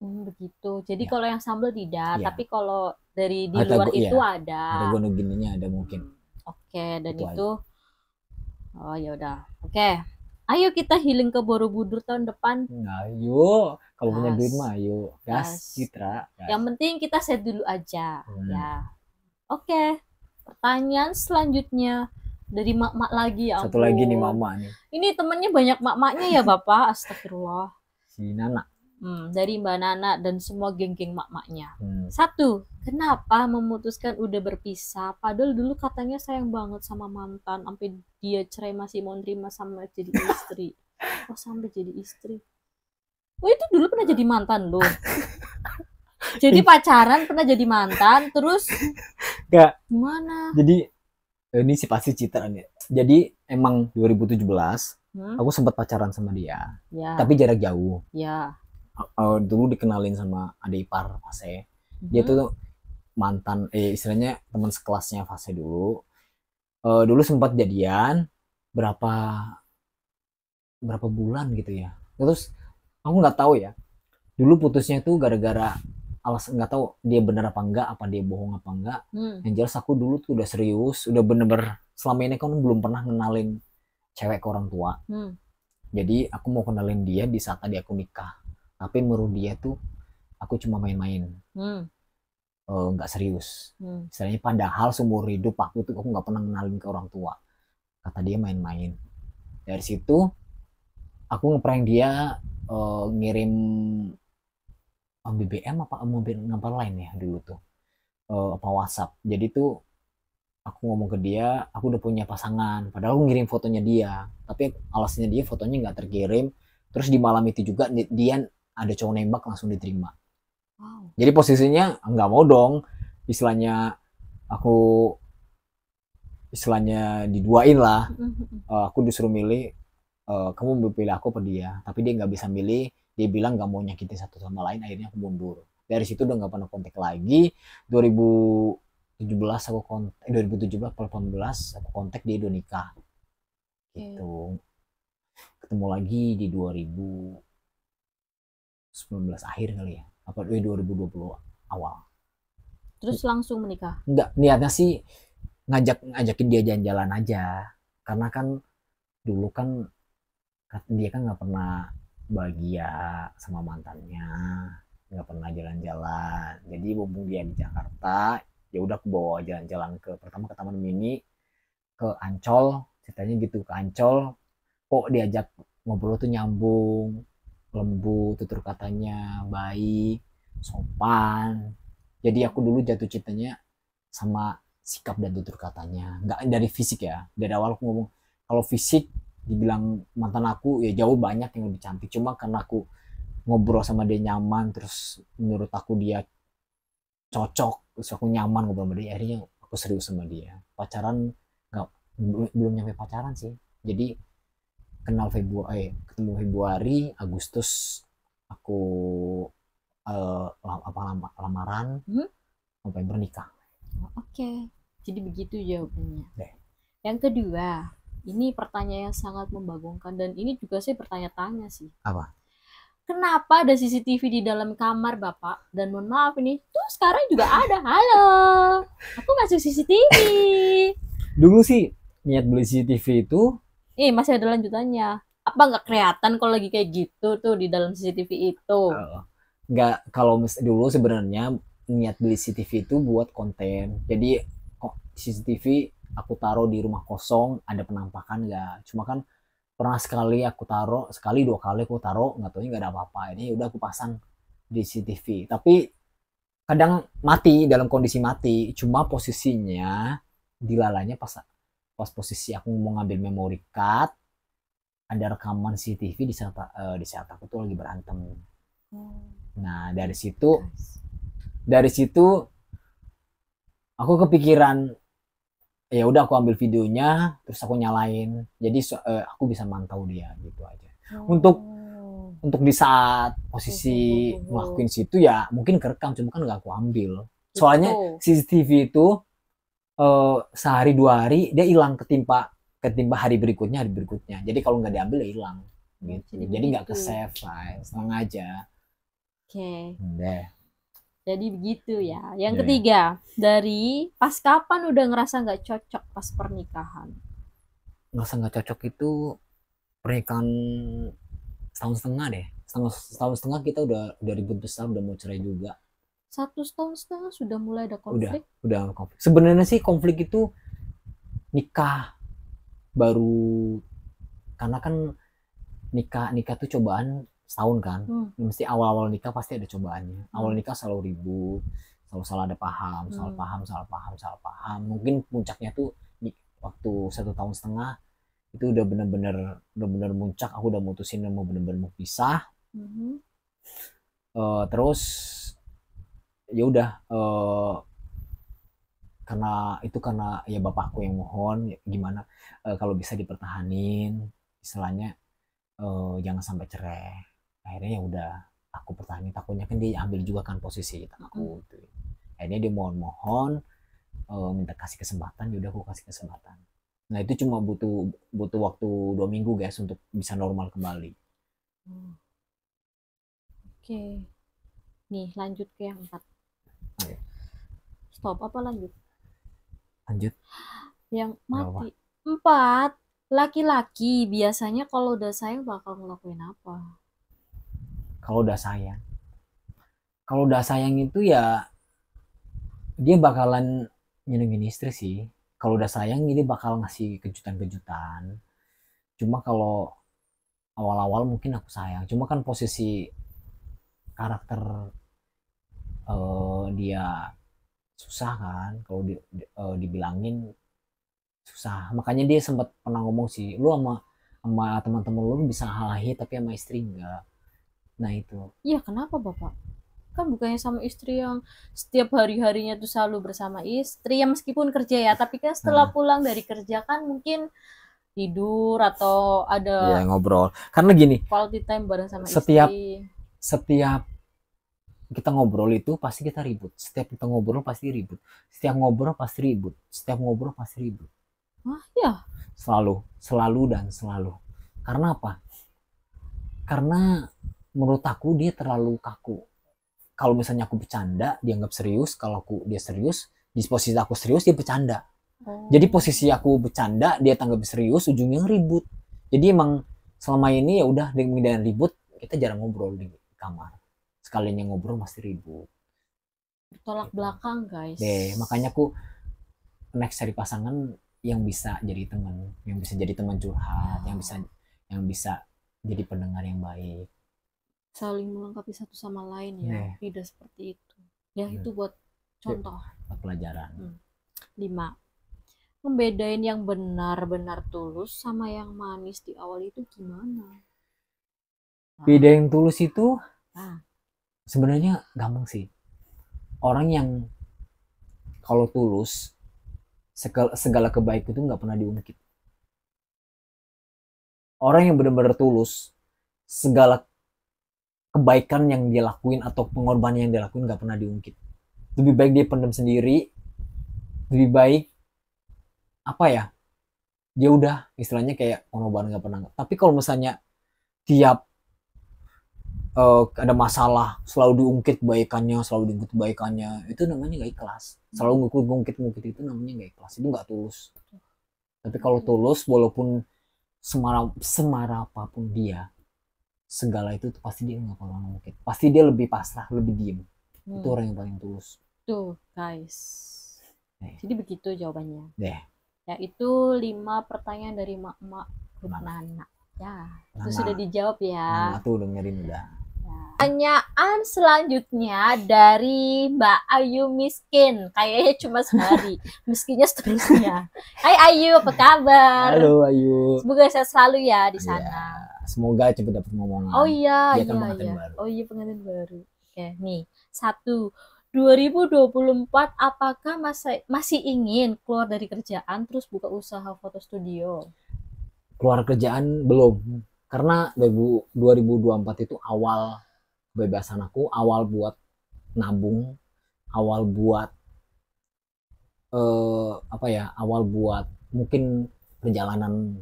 Begitu. Jadi kalau yang sambal tidak, tapi kalau dari di luar itu ada. Ada gono gininya ada mungkin. Oke, dan itu oh ya udah. Oke. Ayo kita healing ke Borobudur tahun depan. Ayo, kalau punya duit mah ayo. Gas, Citra. Yang penting kita set dulu aja. Ya. Oke. Pertanyaan selanjutnya dari mak-mak lagi ya. Satu lagi nih mama nih. Ini temennya banyak mak-maknya ya Bapak. Astagfirullah. Si Nana. Dari Mbak Nana dan semua geng-geng mak-maknya. 1. Kenapa memutuskan udah berpisah? Padahal dulu katanya sayang banget sama mantan, sampai dia cerai masih mau nerima sama jadi istri. Oh sampai jadi istri. Oh itu dulu pernah jadi mantan lo? Jadi pacaran pernah jadi mantan, terus Nggak. gimana? Jadi ini sih pasti citraan ya. Jadi emang 2017 aku sempat pacaran sama dia, Ya, tapi jarak jauh. ya. Dulu dikenalin sama adik ipar Fase. Dia tuh mantan, istilahnya teman sekelasnya Fase dulu. Dulu sempat jadian berapa bulan gitu ya. Terus aku nggak tahu ya. Dulu putusnya tuh gara-gara nggak tahu dia bener apa enggak, apa dia bohong apa enggak. Yang jelas aku dulu tuh udah serius, udah bener-bener selama ini kan belum pernah kenalin cewek ke orang tua. Jadi aku mau kenalin dia di saat tadi aku nikah. Tapi menurut dia tuh aku cuma main-main, nggak serius. Istilahnya padahal seumur hidup aku nggak pernah kenalin ke orang tua. Kata dia main-main. Dari situ aku ngeprank dia, ngirim BBM apa mobil nomor lain ya dulu tuh, apa WhatsApp. Jadi tuh aku ngomong ke dia aku udah punya pasangan, padahal aku ngirim fotonya dia, tapi alasannya dia fotonya nggak terkirim. Terus di malam itu juga dia ada cowok nembak langsung diterima. Jadi posisinya nggak mau dong, istilahnya diduain lah. Aku disuruh milih, kamu mau pilih aku apa dia, tapi dia nggak bisa milih. Dia bilang nggak mau nyakitin satu sama lain, akhirnya aku mundur. Dari situ udah nggak pernah kontak lagi. 2017 aku kontak, 2017 atau 2018 aku kontak, dia udah nikah gitu. Ketemu lagi di 2019 akhir kali ya, apa 2020 awal. Terus langsung menikah? Enggak, niatnya sih ngajakin dia jalan-jalan aja, karena kan dulu kan dia kan nggak pernah bahagia sama mantannya, nggak pernah jalan-jalan. Jadi mumpung dia di Jakarta, ya udah aku bawa jalan-jalan pertama ke Taman Mini, ke Ancol. Ceritanya gitu, ke Ancol kok diajak ngobrol tuh nyambung, lembut, tutur katanya baik, sopan. Jadi aku dulu jatuh cintanya sama sikap dan tutur katanya, nggak dari fisik ya. Dari awal aku ngomong kalau fisik dibilang mantan aku ya jauh banyak yang lebih cantik, cuma karena aku ngobrol sama dia nyaman, terus menurut aku dia cocok, terus aku nyaman ngobrol sama dia, akhirnya aku serius sama dia. Pacaran nggak, belum nyampe pacaran sih. Jadi ketemu Februari, Agustus aku lamaran, November nikah. Oke, jadi begitu jawabannya. Deh. Yang kedua, ini pertanyaan yang sangat membagongkan, dan ini juga saya bertanya-tanya sih. Apa? Kenapa ada CCTV di dalam kamar Bapak? Dan mohon maaf ini, tuh sekarang juga ada. Halo, aku masuk CCTV. Dulu sih niat beli CCTV itu, Masih ada lanjutannya. Apa nggak kelihatan kalau lagi kayak gitu tuh di dalam CCTV itu? nggak, kalau dulu sebenarnya niat beli CCTV itu buat konten. Jadi CCTV aku taruh di rumah kosong, ada penampakan nggak. Cuma kan pernah sekali aku taruh, sekali dua kali aku taruh, nggak taunya nggak ada apa-apa. Ini udah aku pasang di CCTV. Tapi kadang mati, dalam kondisi mati. Cuma posisinya dilalanya pas posisi aku mau ngambil memory card, ada rekaman CCTV di saat aku tuh lagi berantem. Nah dari situ aku kepikiran, ya udah aku ambil videonya, terus aku nyalain. Jadi aku bisa mantau dia gitu aja. Untuk di saat posisi ngelakuin situ ya mungkin kerekam, cuma kan nggak aku ambil. Soalnya CCTV itu sehari 2 hari dia hilang, ketimpa hari berikutnya. Jadi kalau nggak diambil ya hilang gitu. Jadi nggak ke save, sengaja. Oke. Deh. Jadi begitu ya. Yang ketiga, dari pas kapan udah ngerasa nggak cocok pas pernikahan? Ngerasa nggak cocok itu pernikahan setahun setengah deh. Setahun setengah kita udah ribut besar, udah mau cerai juga. 1 tahun setengah sudah mulai ada konflik? Udah konflik. Sebenarnya sih konflik itu nikah baru, karena kan nikah tuh cobaan setahun kan. Mesti awal-awal nikah pasti ada cobaannya. Awal nikah selalu ribut, selalu salah paham. Mungkin puncaknya tuh waktu 1 tahun setengah itu udah bener-bener muncak. Aku udah mutusin mau bener-bener mau pisah. Terus ya udah, karena ya bapakku yang mohon, ya gimana, kalau bisa dipertahanin, istilahnya jangan sampai cerai. Akhirnya ya udah aku pertahanin, takutnya kan dia ambil juga kan posisi aku gitu. Akhirnya dia mohon-mohon, minta kasih kesempatan, ya udah aku kasih kesempatan. Nah itu cuma butuh waktu 2 minggu guys untuk bisa normal kembali. Oke. Nih lanjut ke yang 4. Oke. Stop apa lanjut? Lanjut. Yang mati. 4. Laki-laki biasanya kalau udah sayang bakal ngelakuin apa? Kalau udah sayang itu ya dia bakalan nyenengin istri sih. Kalau udah sayang ini bakal ngasih kejutan-kejutan. Cuma kalau awal-awal mungkin aku sayang, cuma kan posisi karakter dia susah kan kalau dibilangin susah. Makanya dia sempat pernah ngomong sih, lu sama teman-teman lu bisa hahi tapi sama istri enggak. Nah itu. Iya, kenapa Bapak? Kan bukannya sama istri yang setiap hari-harinya tuh selalu bersama istri ya, meskipun kerja ya, tapi kan setelah pulang dari kerja kan mungkin tidur atau ada ya ngobrol. Karena gini, quality time bareng sama setiap istri. kita ngobrol itu pasti kita ribut. Setiap kita ngobrol pasti ribut. Setiap ngobrol pasti ribut. Setiap ngobrol pasti ribut. Hah, ya? Selalu dan selalu. Karena apa? Karena menurut aku dia terlalu kaku. Kalau misalnya aku bercanda, dia anggap serius. Kalau dia serius, di posisi aku serius, dia bercanda. Jadi posisi aku bercanda, dia tanggap serius, ujungnya ribut. Jadi emang selama ini ya udah demi dan ribut, kita jarang ngobrol di kamar. Sekalinya ngobrol pasti ribut. Bertolak belakang guys. Makanya aku next cari pasangan yang bisa jadi teman, yang bisa jadi teman curhat, yang bisa jadi pendengar yang baik. Saling melengkapi satu sama lain ya, tidak seperti itu. Ya itu buat contoh. Pelajaran. 5. Membedain yang benar-benar tulus sama yang manis di awal itu gimana? Beda yang tulus itu sebenarnya gampang sih. Orang yang kalau tulus segala kebaikan itu nggak pernah diungkit. Orang yang benar-benar tulus segala kebaikan yang dia lakuin atau pengorbanan yang dia lakuin nggak pernah diungkit. Lebih baik dia pendam sendiri, lebih baik apa ya, dia udah istilahnya kayak pengorbanan nggak pernah. Tapi kalau misalnya tiap ada masalah selalu diungkit kebaikannya, itu namanya nggak ikhlas. Selalu ngungkit itu namanya nggak ikhlas, itu nggak tulus. Tapi kalau tulus, walaupun semarah apapun dia, segala itu pasti dia nggak pernah ngungkit, pasti dia lebih pasrah, lebih diem. Itu orang yang paling tulus tuh guys. Jadi begitu jawabannya. Ya itu 5 pertanyaan dari mak-mak Nana. Ya itu sudah dijawab ya. Tuh dengerin udah. Pertanyaan selanjutnya dari Mbak Ayu Miskin. Kayaknya cuma sehari. Miskinnya seterusnya. Hai Ayu, apa kabar? Halo Ayu. Semoga sehat selalu ya di sana. Ya, semoga cepat dapat ngomongan. Oh iya, iya. Baru. Oh iya, pengantin baru. Oke, nih. 1. 2024 apakah masih ingin keluar dari kerjaan terus buka usaha foto studio? Keluar kerjaan belum. Karena 2024 itu awal kebebasan aku, awal buat nabung, awal buat awal buat mungkin perjalanan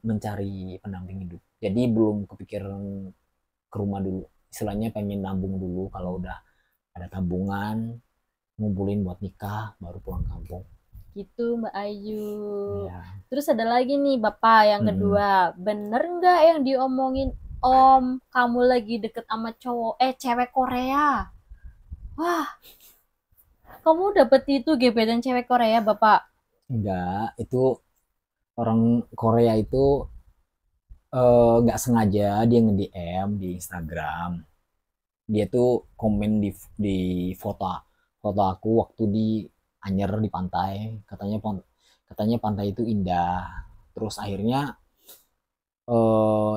mencari pendamping hidup. Jadi belum kepikiran ke rumah dulu. Istilahnya pengen nabung dulu, kalau udah ada tabungan, ngumpulin buat nikah, baru pulang kampung. Gitu Mbak Ayu. Ya. Terus ada lagi nih Bapak yang kedua. Bener nggak yang diomongin Om, kamu lagi deket sama cewek Korea? Wah, kamu dapet itu gebetan cewek Korea Bapak? Enggak, itu orang Korea itu nggak sengaja dia nge-DM di Instagram. Dia tuh komen di foto aku waktu di Anyer di pantai, katanya pantai itu indah. Terus akhirnya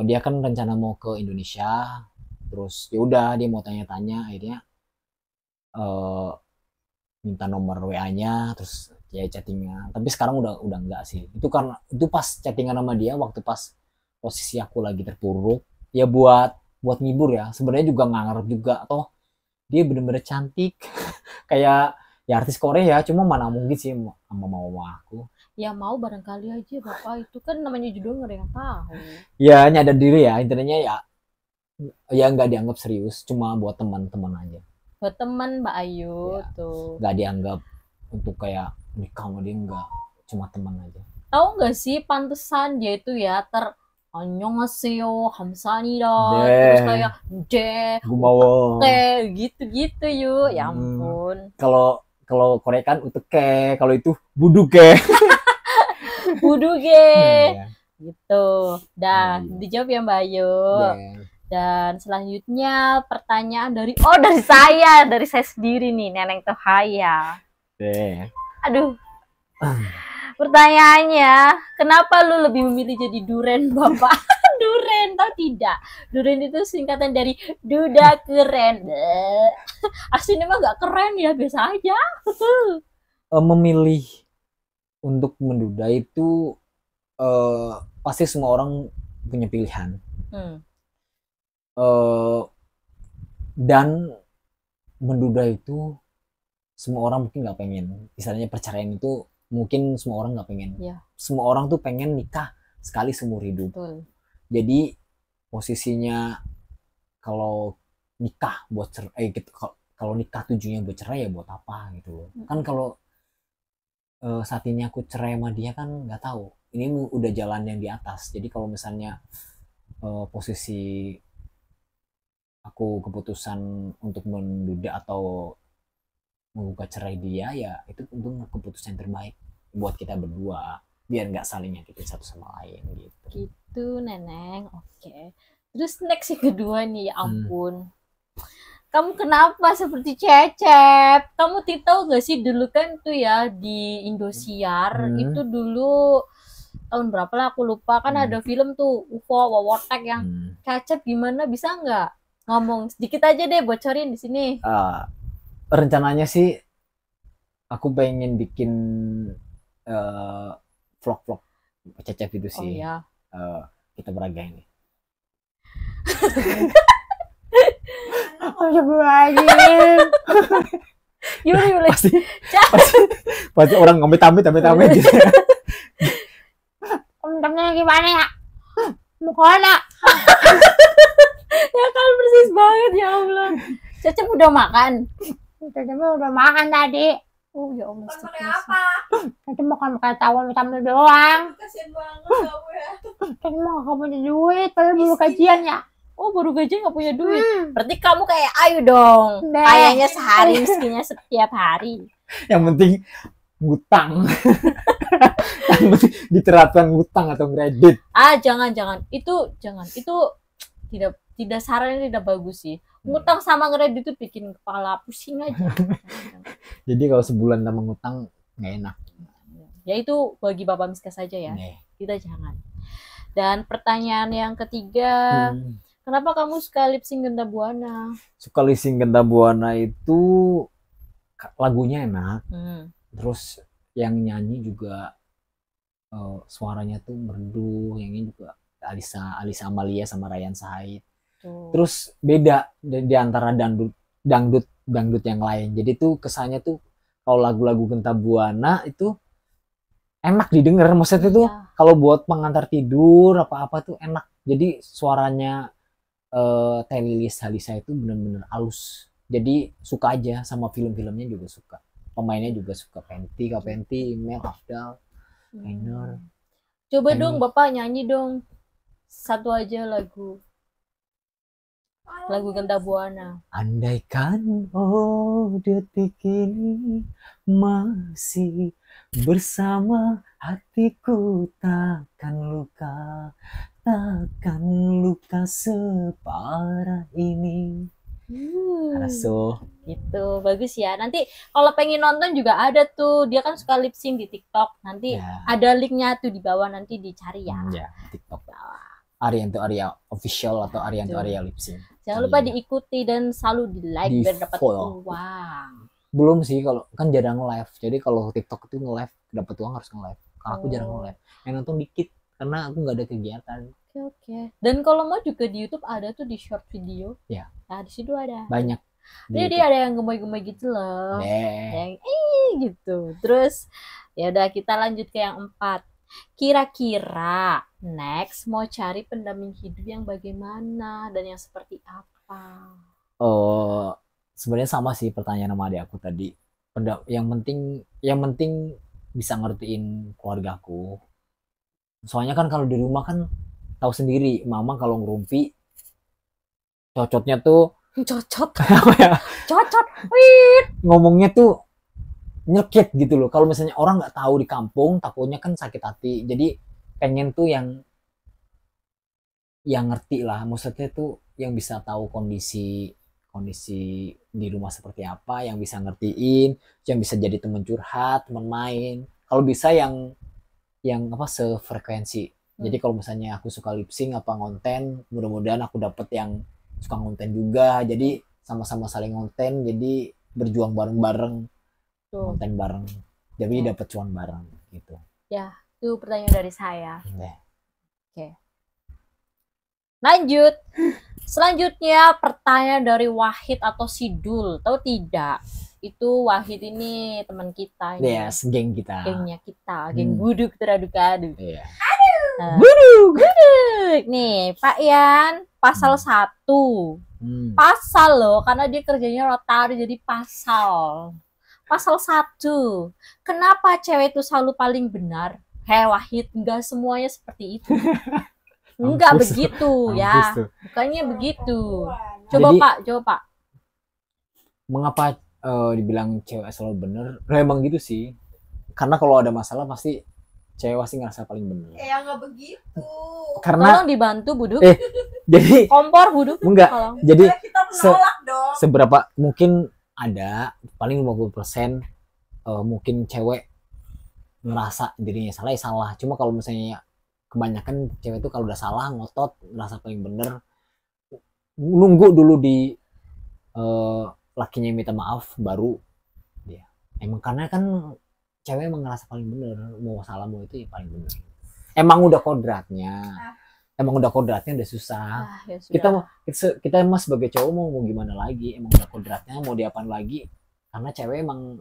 dia kan rencana mau ke Indonesia, terus ya udah dia mau tanya-tanya, akhirnya eh, minta nomor WA-nya terus ya chattingan. Tapi sekarang udah enggak sih. Itu karena itu pas chattingan sama dia waktu pas posisi aku lagi terpuruk. Ya buat ngibur ya. Sebenarnya juga nggak ngarep juga toh dia bener-bener cantik kayak ya artis Korea, cuma mana mungkin sih sama mau aku. Ya mau barangkali aja bapak, itu kan namanya judul nggak ada yang tahu. Ya nyadar diri ya intinya ya nggak dianggap serius, cuma buat teman-teman aja. Buat teman Mbak Ayu Ya. tuh. Nggak dianggap untuk kayak nikah sama dia, nggak, cuma teman aja. Tahu nggak sih pantesan dia itu ya annyeonghaseyo, hamsanida, Deh. terus kayak Gue mau gitu-gitu yuk. Ya ampun. kalau Korea kan uteke, kalau itu buduk Buduge. ya. Gitu. Dah, Iya. dijawab ya Mbak Ayu. Ya. Dan selanjutnya pertanyaan dari dari saya sendiri nih, Neneng Tohaya. Deh. Aduh. Pertanyaannya, kenapa lu lebih memilih jadi duren, Bapak? Duren, tau tidak? Duren itu singkatan dari duda keren. Aslinya mah gak keren ya, biasa aja. Memilih untuk menduda itu pasti semua orang punya pilihan. Dan menduda itu semua orang mungkin nggak pengen. Misalnya perceraian itu mungkin semua orang nggak pengen. Ya. Semua orang tuh pengen nikah sekali seumur hidup. Betul. Jadi posisinya kalau nikah buat cerai gitu, kalau nikah tujuannya buat cerai ya buat apa gitu loh. Kan kalau saat ini aku cerai sama dia kan nggak tahu. Ini udah jalan yang di atas. Jadi kalau misalnya posisi aku keputusan untuk menduda atau menggugat cerai dia, ya itu tentu keputusan terbaik buat kita berdua biar nggak saling nyakitin satu sama lain gitu. Gitu Neneng. Oke. Terus next yang kedua nih, ya ampun. Kamu kenapa seperti Cecep? Kamu tahu gak sih dulu kan tuh ya di Indosiar itu dulu tahun berapa lah aku lupa, kan ada film tuh UFO Wowotek yang Cecep gimana, bisa nggak ngomong sedikit aja deh, bocorin di sini. Rencananya sih aku pengen bikin vlog Cecep itu sih. Oh, iya. Kita beragai nih. Yuri. Pasti orang amit-amit gitu. Temennya gimana ya? Mukanya. Ya kan persis banget, ya Allah. Cecep udah makan? Cecep udah makan tadi. Oh ya Allah. Pakai apa? Cecep makan pakai tawon sambal doang. Kasian banget kamu ya. Cecep mah gak punya duit, padahal baru gajian ya. Oh, baru gajian gak punya duit. Berarti kamu kayak Ayu dong. Kayaknya sehari miskinnya setiap hari. Yang penting ngutang. Yang penting diterapkan ngutang atau kredit. Jangan. Itu tidak sarannya, tidak bagus sih. Ngutang sama kredit itu bikin kepala pusing aja. Jadi kalau sebulan sama ngutang nggak enak. Ya itu bagi Bapak Miska saja ya. Kita jangan. Dan pertanyaan yang ketiga, kenapa kamu suka lip sync Genta Buana? Suka lip sync Genta Buana itu lagunya enak. Terus yang nyanyi juga suaranya tuh merdu. Yang ini juga Alisa Amalia sama Ryan Said. Terus beda di antara dangdut yang lain. Jadi tuh kesannya tuh kalau lagu-lagu Genta Buana itu enak didengar. Maksudnya tuh kalau buat pengantar tidur apa-apa tuh enak. Jadi suaranya Lilis Halisa itu benar-benar halus. Jadi suka aja, sama film-filmnya juga suka. Pemainnya juga suka. Kak Penti, Mel Afdal, Rainer. Coba dong Bapak nyanyi dong. Satu aja lagu Genta Buana. Andaikan detik ini masih bersama, hatiku takkan luka separah ini. Gitu, bagus ya. Nanti kalau pengen nonton juga ada tuh, dia kan suka lip sync di TikTok. Nanti ada linknya tuh di bawah, nanti dicari ya. Ya, TikTok. Arianto Arya official atau Arianto Betul. Arya lip sync. Jangan lupa Iya. diikuti dan selalu di like Di biar dapat follow. uang. Belum sih, kalau kan jarang live. Jadi kalau TikTok itu nge-live dapat uang harus nge-live. Karena aku jarang Oh. nge-live. Yang nonton dikit karena aku nggak ada kegiatan. Oke. Dan kalau mau juga di YouTube ada tuh di short video. Ya. Nah, di situ ada. Banyak. di Jadi YouTube. ada yang gemoy-gemoy gitu loh. Deh. Yang gitu. Terus ya udah kita lanjut ke yang 4. Kira-kira next mau cari pendamping hidup yang bagaimana dan yang seperti apa? Oh, sebenarnya sama sih pertanyaan sama adik aku tadi. Yang penting bisa ngertiin keluargaku. Soalnya kan kalau di rumah kan tahu sendiri, mama kalau ngerumpi cocotnya tuh Cocot. apa ya? Cocot. Wih. Ngomongnya tuh nyekit gitu loh. Kalau misalnya orang nggak tahu di kampung, takutnya kan sakit hati. Jadi pengen tuh yang ngerti lah. Maksudnya tuh yang bisa tahu kondisi di rumah seperti apa, yang bisa ngertiin, yang bisa jadi teman curhat, teman main. Kalau bisa yang apa sefrekuensi. Jadi kalau misalnya aku suka lip sync apa ngonten, mudah-mudahan aku dapet yang suka ngonten juga. Jadi sama-sama saling ngonten, jadi berjuang bareng-bareng, Tuh, ngonten bareng. Jadi dapat cuan bareng gitu. itu pertanyaan dari saya. Deh. Lanjut. Selanjutnya pertanyaan dari Wahid atau Sidul. Tahu tidak? Itu Wahid ini teman kita ini. Yes, geng kita. Gengnya kita, geng buduk teraduk-aduk. Iya. Nah, Buduk. nih, Pak Yan, pasal 1. Pasal loh, karena dia kerjanya rotari jadi pasal. Pasal 1. Kenapa cewek itu selalu paling benar? Wahid, enggak semuanya seperti itu. Enggak Mampus. begitu Mampus ya. tuh. Bukannya begitu. Perempuan. Coba Jadi- Pak, coba Pak. Mengapa dibilang cewek selalu bener? Nah, emang gitu sih. Karena kalau ada masalah pasti cewek pasti ngerasa paling bener. Ya nggak begitu. Karena Tolong dibantu Buduk. jadi Kompor Buduk. enggak. Tolong. Jadi Boleh kita menolak dong. seberapa mungkin ada paling 50% mungkin cewek ngerasa dirinya salah ya salah. Cuma kalau misalnya kebanyakan cewek itu kalau udah salah ngotot ngerasa paling bener, nunggu dulu di lakinya minta maaf baru dia. Emang karena kan cewek emang ngerasa paling bener, mau salah mau itu ya paling bener. Emang udah kodratnya. Emang udah kodratnya udah susah. Ah, ya sudah. Kita mah sebagai cowok mau gimana lagi, emang udah kodratnya mau diapain lagi, karena cewek emang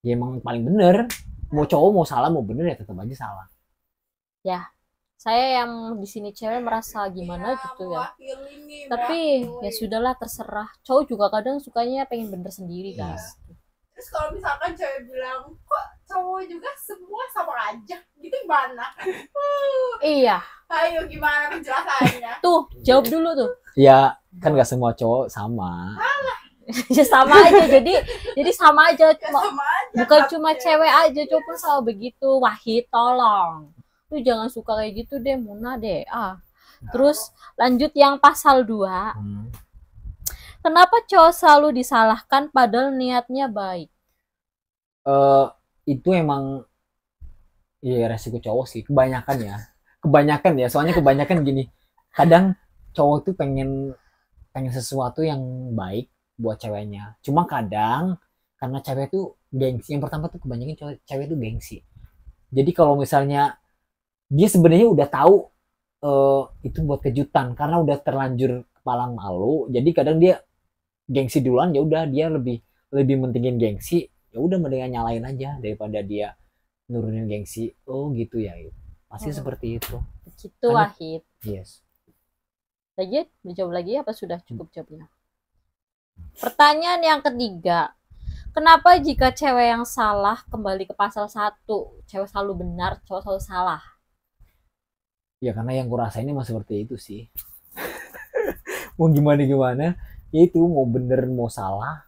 ya emang paling bener, mau cowok mau salah mau bener ya tetap aja salah. Saya yang di sini cewek merasa gimana gitu ya. mewakili nih, Tapi mewakili. ya sudahlah terserah. Cowok juga kadang sukanya pengen bener sendiri Iya. guys. Terus kalau misalkan cewek bilang kok cowok juga semua sama aja, gitu gimana? Iya, Ayo gimana penjelasannya? tuh jawab dulu tuh. Ya kan gak semua cowok sama. Ya sama aja. Jadi sama aja. Ya sama aja. Bukan kan, cuma cewek aja, cowok pun selalu begitu. Wahid, tolong. Lu jangan suka kayak gitu deh, Muna deh. Terus lanjut yang pasal 2. Kenapa cowok selalu disalahkan padahal niatnya baik? Itu emang ya resiko cowok sih kebanyakan ya soalnya kebanyakan gini, kadang cowok tuh pengen sesuatu yang baik buat ceweknya, cuma kadang karena cewek tuh gengsi. Yang pertama tuh kebanyakan cewek tuh gengsi. Jadi kalau misalnya dia sebenarnya udah tahu itu buat kejutan karena udah terlanjur kepalang malu, jadi kadang dia gengsi duluan. Ya udah dia lebih mentingin gengsi, ya udah mendingan nyalain aja daripada dia nurunin gengsi. Oh gitu ya, pasti seperti itu. Begitu Karena- Wahid. Yes. Lagi, dijawab lagi apa sudah cukup jawabnya? Pertanyaan yang ketiga. Kenapa jika cewek yang salah kembali ke pasal 1, cewek selalu benar, cowok selalu salah? Ya karena yang kurasain emang seperti itu sih. Mau gimana ya itu, mau bener mau salah.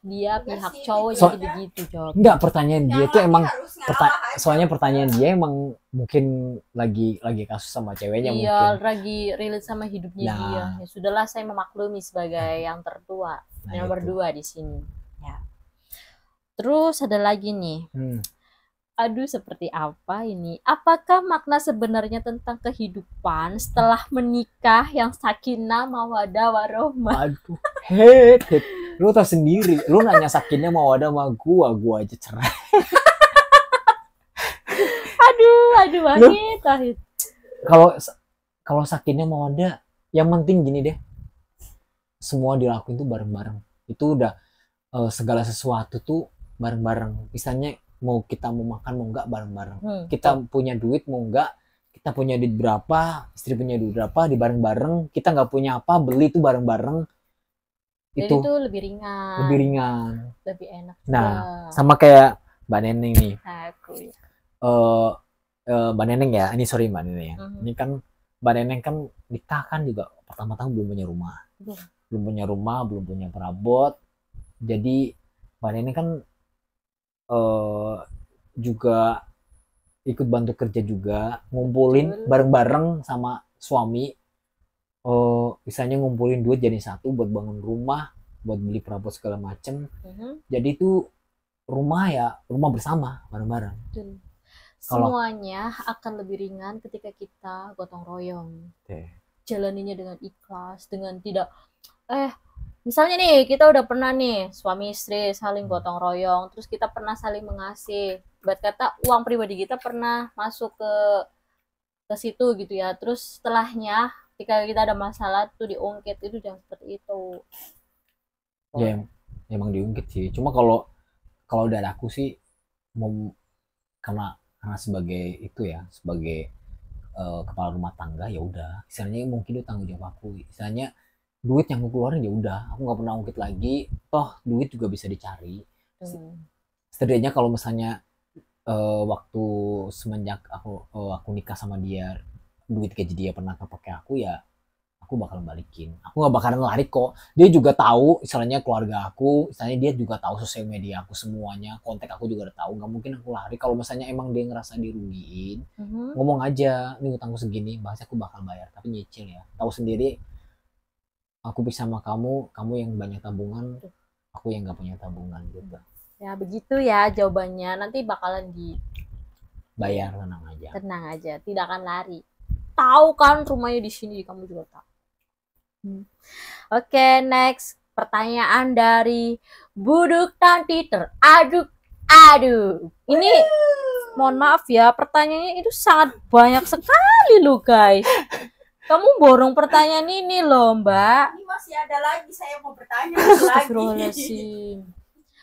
Dia Enggak pihak sih, cowok itu jadi ya. begitu jawab. Enggak, pertanyaan dia Yang tuh laki emang harus ngalah aja. soalnya pertanyaan dia emang mungkin lagi kasus sama ceweknya Iya, mungkin. lagi relate sama hidupnya Nah. dia. Ya sudahlah, saya memaklumi sebagai yang tertua, Nah, yang nomor itu. 2 di sini. Ya. Terus ada lagi nih. Aduh, seperti apa ini? Apakah makna sebenarnya tentang kehidupan setelah menikah yang sakinah, mawaddah, warohmah? Aduh, hate, hate. Lu tau sendiri, lu nanya sakinnya mau ada sama gua aja cerai. Aduh, Wahid, Wahid. Kalau kalau sakinnya mau ada, yang penting gini deh, semua dilakuin tuh bareng-bareng. Itu udah segala sesuatu tuh bareng-bareng. Misalnya mau kita mau makan mau enggak bareng-bareng. Kita punya duit mau enggak, kita punya duit berapa, istri punya duit berapa, di bareng-bareng. Kita nggak punya apa, beli itu bareng-bareng. Jadi Itu itu lebih ringan, lebih ringan. lebih enak Nah, juga. sama kayak Mbak Neneng nih. Aku ya. Mbak Neneng ya, ini sorry Mbak Neneng ya. Mhm. Ini kan Mbak Neneng kan nikah kan juga pertama-tama belum punya rumah. Belum punya rumah, belum punya perabot. Jadi Mbak Neneng kan juga ikut bantu kerja juga, ngumpulin Betul. bareng-bareng sama suami. Misalnya ngumpulin duit jadi satu buat bangun rumah, buat beli perabot segala macem. Mhm. Jadi itu rumah ya, rumah bersama bareng-bareng. Betul. Kalau- Semuanya akan lebih ringan ketika kita gotong royong. Oke. Jalaninya dengan ikhlas, dengan tidak misalnya nih kita udah pernah nih suami istri saling gotong royong, terus kita pernah saling mengasih. Buat kata uang pribadi kita pernah masuk ke situ gitu ya. Terus setelahnya ketika kita ada masalah tuh diungkit, itu jangan seperti itu. Ya emang diungkit sih. Cuma kalau dari aku sih mau karena sebagai itu ya, sebagai kepala rumah tangga ya udah. Misalnya mungkin itu tanggung jawab aku. Misalnya duit yang aku keluarin ya udah, aku nggak pernah ungkit lagi. Toh duit juga bisa dicari. Setidaknya kalau misalnya waktu semenjak aku nikah sama dia, duit gaji dia pernah kepake aku, ya aku bakal balikin. Aku nggak bakalan lari kok. Dia juga tahu, misalnya keluarga aku, misalnya dia juga tahu sosial media aku semuanya, kontak aku juga udah tahu. Nggak mungkin aku lari. Kalau misalnya emang dia ngerasa dirugiin, ngomong aja, ini utangku segini, bahasa aku bakal bayar, tapi nyicil ya. Tahu sendiri, aku bisa sama kamu yang banyak tabungan, aku yang nggak punya tabungan gitu. Ya begitu ya jawabannya. Nanti bakalan Bayar, tenang aja. tenang aja, tidak akan lari. Tahu kan rumahnya di sini, kamu juga tahu. Oke, next pertanyaan dari Buduk Tanti teraduk. Ini mohon maaf ya, pertanyaannya itu sangat banyak sekali loh guys. Kamu borong pertanyaan ini loh Mbak. Ini masih ada lagi, saya mau bertanya lagi. Astagfirullahaladzim.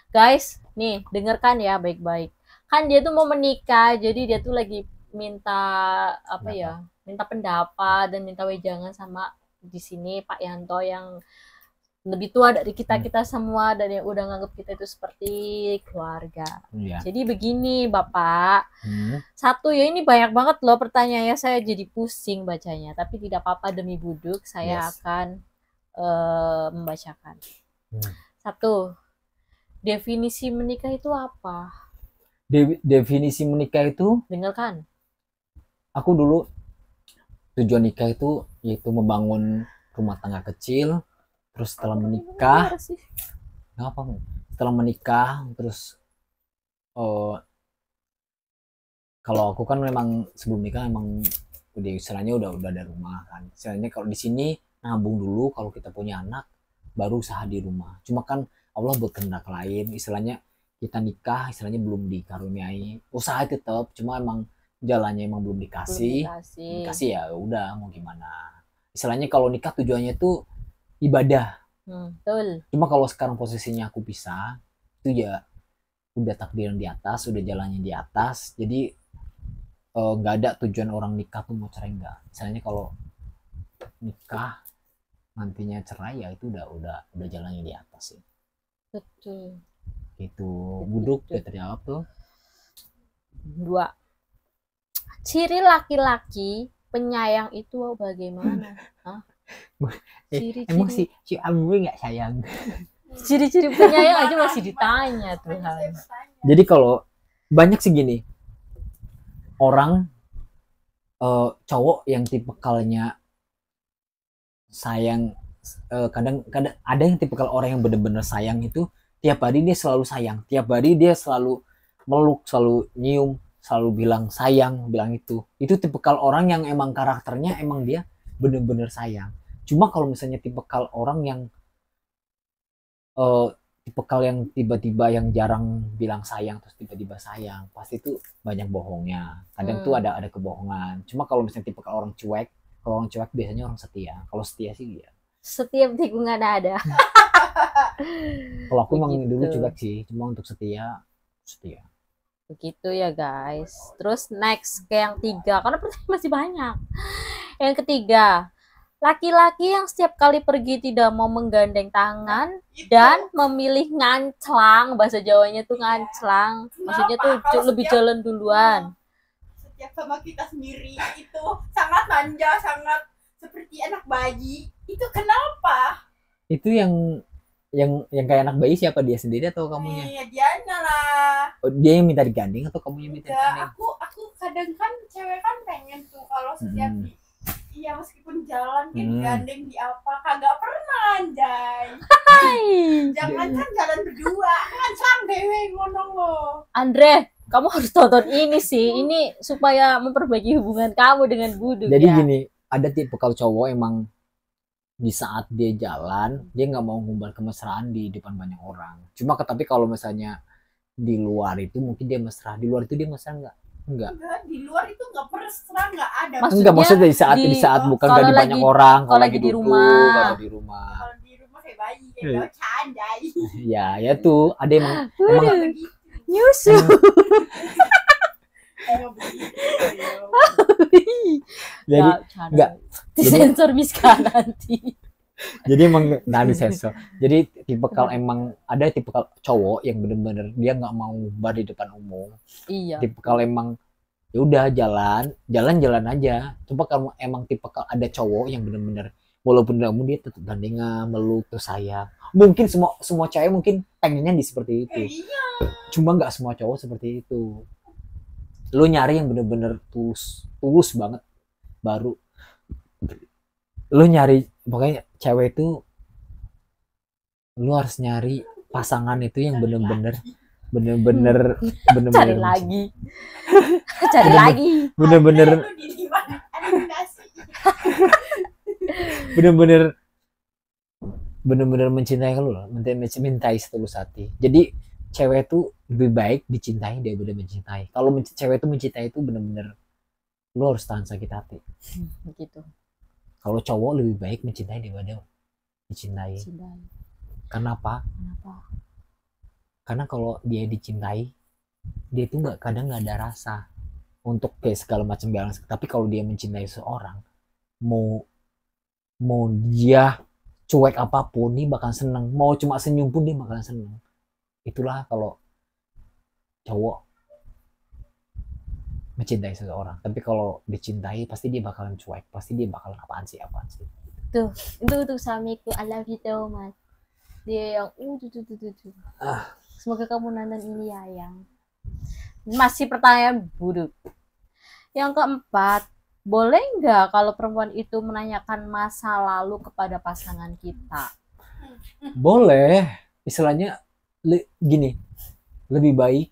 Guys, nih dengarkan ya baik-baik. Kan dia tuh mau menikah, jadi dia tuh lagi minta minta pendapat dan minta wejangan sama di sini Pak Yanto yang lebih tua dari kita semua dan yang udah nganggap kita itu seperti keluarga. Iya. Jadi begini Bapak, satu ya, ini banyak banget loh pertanyaannya, saya jadi pusing bacanya, tapi tidak apa-apa, demi Buduk saya akan membacakan. Satu, definisi menikah itu apa? Definisi menikah itu, Dengarkan. aku dulu tujuan nikah itu yaitu membangun rumah tangga kecil, terus setelah menikah, setelah menikah terus kalau aku kan memang sebelum nikah memang udah istilahnya udah ada rumah kan. Istilahnya kalau di sini nabung dulu, kalau kita punya anak baru usaha di rumah. Cuma kan Allah berkehendak lain, istilahnya kita nikah istilahnya belum dikaruniai, usaha tetap, cuma emang jalannya emang belum dikasih ya udah mau gimana. Istilahnya kalau nikah tujuannya tuh ibadah. Betul. Cuma kalau sekarang posisinya aku pisah, itu ya udah takdiran di atas, udah jalannya di atas. Jadi nggak ada tujuan orang nikah tuh mau cerai, enggak. Misalnya kalau nikah nantinya cerai ya itu udah jalannya di atas sih. Betul. Itu Buduk udah terjawab tuh. 2. Ciri laki-laki penyayang itu bagaimana? Hah? Ciri-ciri. Emang si Amri nggak sayang? Ciri-ciri penyayang aja masih ditanya Tuhan. Jadi kalau banyak sih gini, orang cowok yang tipikalnya sayang, kadang ada yang tipikal orang yang bener-bener sayang itu tiap hari dia selalu sayang, tiap hari dia selalu meluk, selalu nyium, selalu bilang sayang, bilang itu tipikal orang yang emang karakternya emang dia bener-bener sayang. Cuma kalau misalnya tipikal orang yang tipikal yang tiba-tiba yang jarang bilang sayang terus tiba-tiba sayang, pasti itu banyak bohongnya. Kadang tuh ada kebohongan. Cuma kalau misalnya tipikal orang cuek, kalau orang cuek biasanya orang setia. Kalau setia sih dia. Setiap tikungan ada. Kalau aku emang Begitu. dulu cuek sih, cuma untuk setia. Begitu ya guys. Terus next ke yang 3, karena pertanyaan masih banyak. Yang ketiga, laki-laki yang setiap kali pergi tidak mau menggandeng tangan Itu. dan memilih nganclang. Bahasa Jawanya tuh nganclang. Maksudnya tuh Kalau lebih setiap- jalan duluan. Setiap sama kita sendiri itu sangat manja, sangat seperti anak bayi. Itu kenapa? Itu yang kayak anak bayi siapa, dia sendiri atau kamunya? Dianya lah. Oh, dia yang minta digandeng atau kamunya minta Enggak, digandeng? aku kadang kan cewek kan pengen tuh kalau setiap iya meskipun jalan dia digandeng di apa, kagak pernah anjay. Hai, Jangan kan jalan berdua, ngancang dewe ngono lo. Andre, kamu harus tonton ini sih. Ini supaya memperbaiki hubungan kamu dengan Buduk Jadi ya. gini, ada tipikal cowok emang di saat dia jalan dia nggak mau ngumbar kemesraan di depan banyak orang. Cuma tapi kalau misalnya di luar itu mungkin dia mesra, di luar itu dia mesra nggak? Enggak. Enggak, di luar itu enggak pernah enggak ada. Maksudnya Enggak, maksudnya di saat bukan kalau nggak di banyak lagi- orang, kalau lagi di duduk, rumah. kalau di rumah. Kalau di rumah kayak bayi, kayak candai. Ya tuh ada emang Begitu. Nyusu. Kayak begitu. jadi nggak. Disensor Miska nanti. jadi emang nggak sensor. Jadi tipikal emang ada tipikal cowok yang bener-bener dia nggak mau ngumbar di depan umum. Iya. Tipikal emang ya udah jalan aja. Coba kamu emang tipikal ada cowok yang bener-bener walaupun udah umum dia tetap gandengan, meluk, terus sayang. Mungkin semua cewek mungkin pengennya di seperti itu. Iya. Cuma nggak semua cowok seperti itu. Lu nyari yang bener-bener tulus banget, baru lu nyari. Pokoknya cewek itu lu harus nyari pasangan itu yang bener-bener Cari lagi. Cari lagi. bener-bener Ada di mana? Ada di nasi. bener-bener mencintai lu loh, mencintai setulus hati. Jadi cewek itu lebih baik dicintai daripada mencintai. Kalau cewek itu mencintai itu bener-bener lu harus tahan sakit hati. Gitu. Kalau cowok lebih baik mencintai daripada dicintai. Kenapa? Karena kalau dia dicintai, dia itu kadang nggak ada rasa untuk kayak segala macam balance. Tapi kalau dia mencintai seorang, mau dia cuek apapun dia bakal seneng. Mau cuma senyum pun dia bakal seneng. Itulah kalau cowok mencintai seseorang. Tapi kalau dicintai pasti dia bakalan cuek, pasti dia bakalan apaan sih. Tuh, itu tuh suamiku, I love you so much. Dia yang tuh. Semoga kamu nonton ini ya, yang masih pertanyaan Buduk. Yang keempat, boleh nggak kalau perempuan itu menanyakan masa lalu kepada pasangan kita? Boleh, istilahnya gini, lebih baik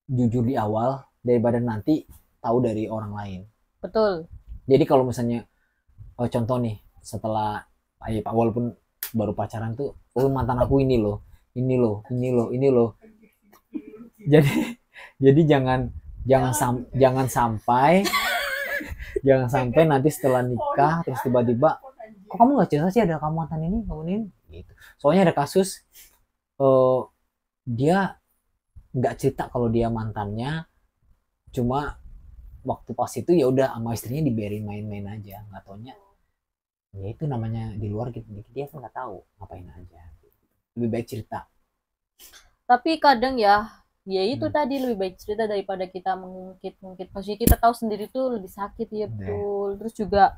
jujur di awal daripada nanti tahu dari orang lain. Betul. Jadi kalau misalnya contoh nih, setelah walaupun baru pacaran tuh, mantan aku ini loh. Jadi jangan sampai nanti setelah nikah terus tiba-tiba kok kamu nggak cerita sih ada kamu mantan ini gitu. Soalnya ada kasus dia nggak cerita kalau dia mantannya, cuma waktu pas itu ya udah sama istrinya dibiarin main-main aja, nggak taunya ya itu namanya di luar gitu, dia kan nggak tahu ngapain aja. Lebih baik cerita. Tapi kadang ya itu tadi lebih baik cerita daripada kita mengungkit. Maksudnya kita tahu sendiri tuh lebih sakit ya, betul. Terus juga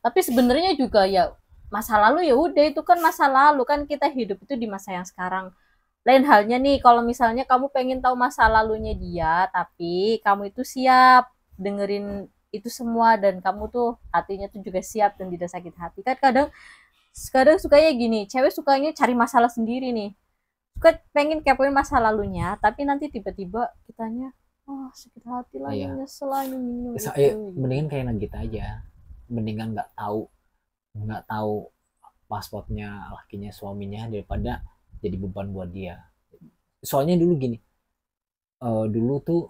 tapi sebenarnya juga ya masa lalu ya udah, itu kan masa lalu, kan kita hidup itu di masa yang sekarang. Lain halnya nih kalau misalnya kamu pengen tahu masa lalunya dia, tapi kamu itu siap dengerin itu semua dan kamu tuh hatinya tuh juga siap dan tidak sakit hati. Kan kadang sukanya gini, cewek sukanya cari masalah sendiri nih, Kan pengen kepoin masa lalunya, tapi nanti tiba-tiba kitanya, oh sakit hati lah, Iya. nyesel lah minum itu. Mendingan kayak gitu aja, mendingan nggak tahu paspornya lakinya suaminya daripada jadi beban buat dia. Soalnya dulu gini, dulu tuh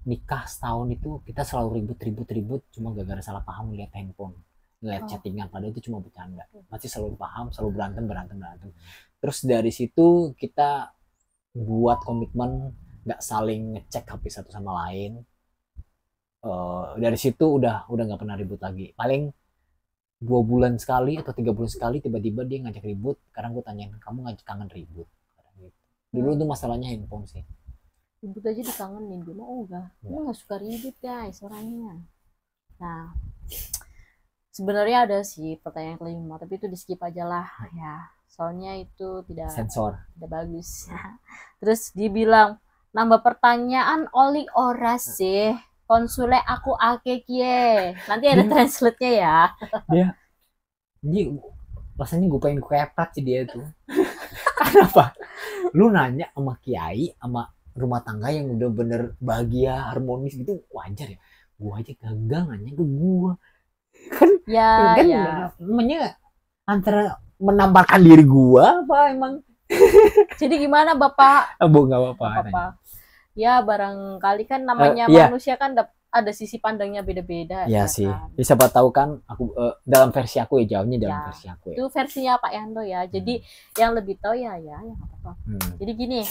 nikah setahun itu kita selalu ribut cuma gara-gara salah paham lihat handphone, lihat chattingan, padahal itu cuma bercanda. Masih selalu paham, selalu berantem. Terus dari situ kita buat komitmen nggak saling ngecek HP satu sama lain. Dari situ udah nggak pernah ribut lagi. Paling 2 bulan sekali atau 3 bulan sekali tiba-tiba dia ngajak ribut. Sekarang gue tanyain, kamu ngajak kangen ribut? Dulu tuh masalahnya handphone sih. Ribut aja dikangenin, gue mau enggak, gue nggak suka ribut guys orangnya. Nah, sebenarnya ada sih pertanyaan kelima, tapi itu di skip aja lah ya, soalnya itu tidak bagus. Terus dibilang nambah pertanyaan oli ora sih konsule aku ake kie, nanti ada translate-nya ya. Jadi rasanya gue pengen keprak sih dia tuh. Kenapa? Lu nanya sama kiai, sama rumah tangga yang udah bener bahagia, harmonis gitu, wajar ya. Gua aja gagal nanya ke gua. Kan namanya antara menamparkan diri gua apa emang. Jadi gimana Bapak? Bu, nggak apa-apa. Ya barangkali kan namanya manusia kan ada sisi pandangnya beda-beda. Iya sih. Kan? Siapa tahu kan aku dalam versi aku ya, jawabnya dalam versi aku ya. Itu versinya Pak Yanto ya. Jadi yang lebih tahu ya nggak apa-apa. Jadi gini,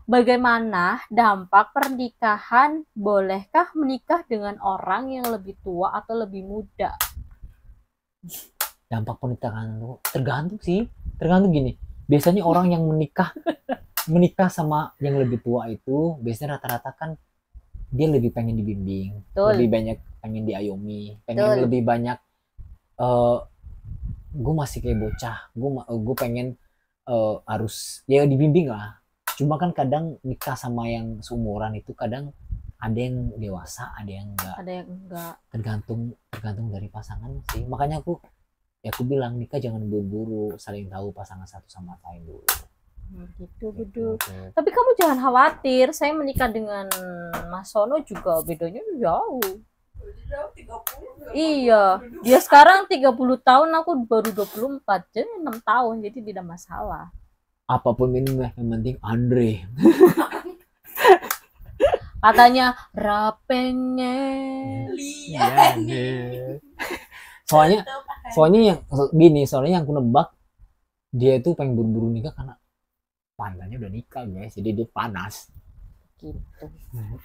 bagaimana dampak pernikahan? Bolehkah menikah dengan orang yang lebih tua atau lebih muda? Dampak pernikahan itu tergantung sih. Tergantung gini. Biasanya orang yang menikah sama yang lebih tua itu biasanya rata-rata kan dia lebih pengen dibimbing, lebih banyak pengen diayomi, pengen lebih banyak. Gue masih kayak bocah, gue pengen harus ya dibimbing lah. Cuma kan kadang nikah sama yang seumuran itu kadang ada yang dewasa, ada yang enggak. Tergantung dari pasangan sih. Makanya aku bilang nikah jangan buru-buru, saling tahu pasangan satu sama lain dulu. Gitu. Tapi kamu jangan khawatir, saya menikah dengan Mas Sono juga bedanya jauh. 30. Iya, dia sekarang 30 tahun, aku baru 24, jadi 6 tahun, jadi tidak masalah. Apapun minumnya, yang penting Andre. Katanya rapengen. Soalnya yang aku nebak dia itu pengen buru-buru nikah karena pandannya udah nikah guys, jadi dia panas gitu.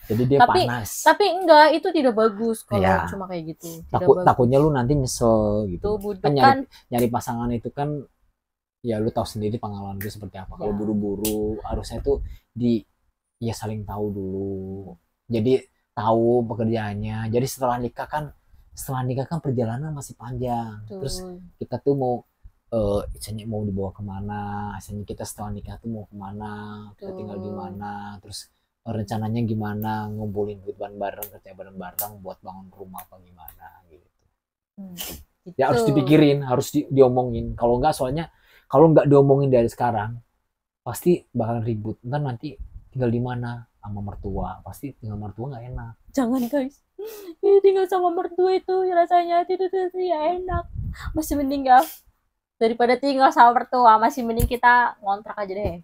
Jadi dia panas. Tapi enggak, itu tidak bagus kalau cuma kayak gitu. Takutnya lu nanti nyesel gitu. Kan nyari pasangan itu kan ya lu tahu sendiri pengalaman gue seperti apa. Kalau buru-buru harusnya tuh saling tahu dulu. Jadi tahu pekerjaannya. Jadi setelah nikah kan perjalanan masih panjang. Terus kita tuh mau misalnya mau dibawa kemana, misalnya kita setelah nikah tuh mau kemana, kita tinggal di mana, terus rencananya gimana, ngumpulin duit bareng, kerja bareng buat bangun rumah apa gimana gitu. Ya harus dipikirin, harus diomongin. Kalau nggak diomongin dari sekarang pasti bakal ribut. Ntar nanti tinggal di mana sama mertua, pasti tinggal mertua nggak enak. Jangan guys, tinggal sama mertua itu rasanya tidak enak. Masih mending daripada tinggal sama mertua, masih mending kita ngontrak aja deh.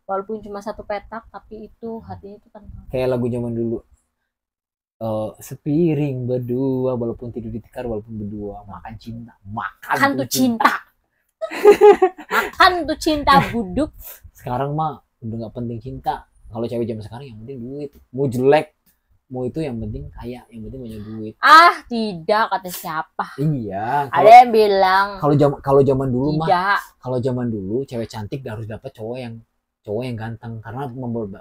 Walaupun cuma satu petak, tapi itu hatinya itu kan kayak lagu zaman dulu, sepiring berdua walaupun tidur di tikar, walaupun berdua makan tuh cinta. Makan tuh cinta buduk. Sekarang mah udah nggak penting cinta. Kalau cewek zaman sekarang yang penting duit, mau jelek mau itu yang penting kaya, yang penting punya duit. Tidak, kata siapa? Iya. Ada yang bilang. Kalau zaman dulu tidak. Mah, kalau zaman dulu cewek cantik harus dapat cowok yang ganteng karena